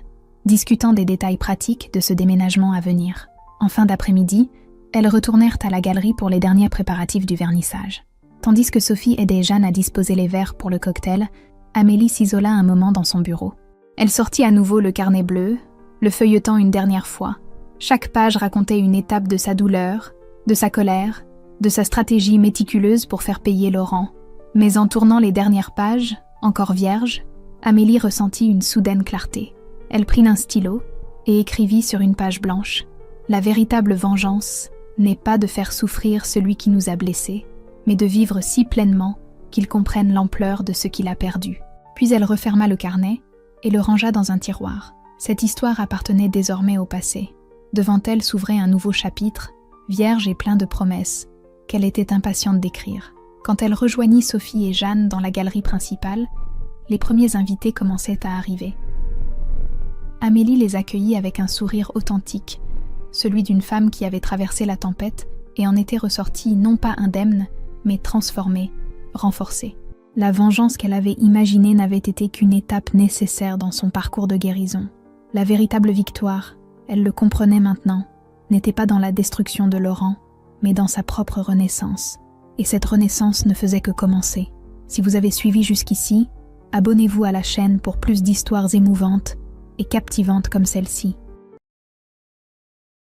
discutant des détails pratiques de ce déménagement à venir. En fin d'après-midi, elles retournèrent à la galerie pour les derniers préparatifs du vernissage. Tandis que Sophie aidait Jeanne à disposer les verres pour le cocktail, Amélie s'isola un moment dans son bureau. Elle sortit à nouveau le carnet bleu, le feuilletant une dernière fois. Chaque page racontait une étape de sa douleur, de sa colère, de sa stratégie méticuleuse pour faire payer Laurent. Mais en tournant les dernières pages, encore vierges, Amélie ressentit une soudaine clarté. Elle prit un stylo et écrivit sur une page blanche. La véritable vengeance n'est pas de faire souffrir celui qui nous a blessés, mais de vivre si pleinement qu'il comprenne l'ampleur de ce qu'il a perdu. Puis elle referma le carnet et le rangea dans un tiroir. Cette histoire appartenait désormais au passé. Devant elle s'ouvrait un nouveau chapitre, vierge et plein de promesses, qu'elle était impatiente d'écrire. Quand elle rejoignit Sophie et Jeanne dans la galerie principale, les premiers invités commençaient à arriver. Amélie les accueillit avec un sourire authentique, celui d'une femme qui avait traversé la tempête et en était ressortie non pas indemne, mais transformée, renforcée. La vengeance qu'elle avait imaginée n'avait été qu'une étape nécessaire dans son parcours de guérison. La véritable victoire, elle le comprenait maintenant, n'était pas dans la destruction de Laurent, mais dans sa propre renaissance. Et cette renaissance ne faisait que commencer. Si vous avez suivi jusqu'ici, abonnez-vous à la chaîne pour plus d'histoires émouvantes et captivantes comme celle-ci.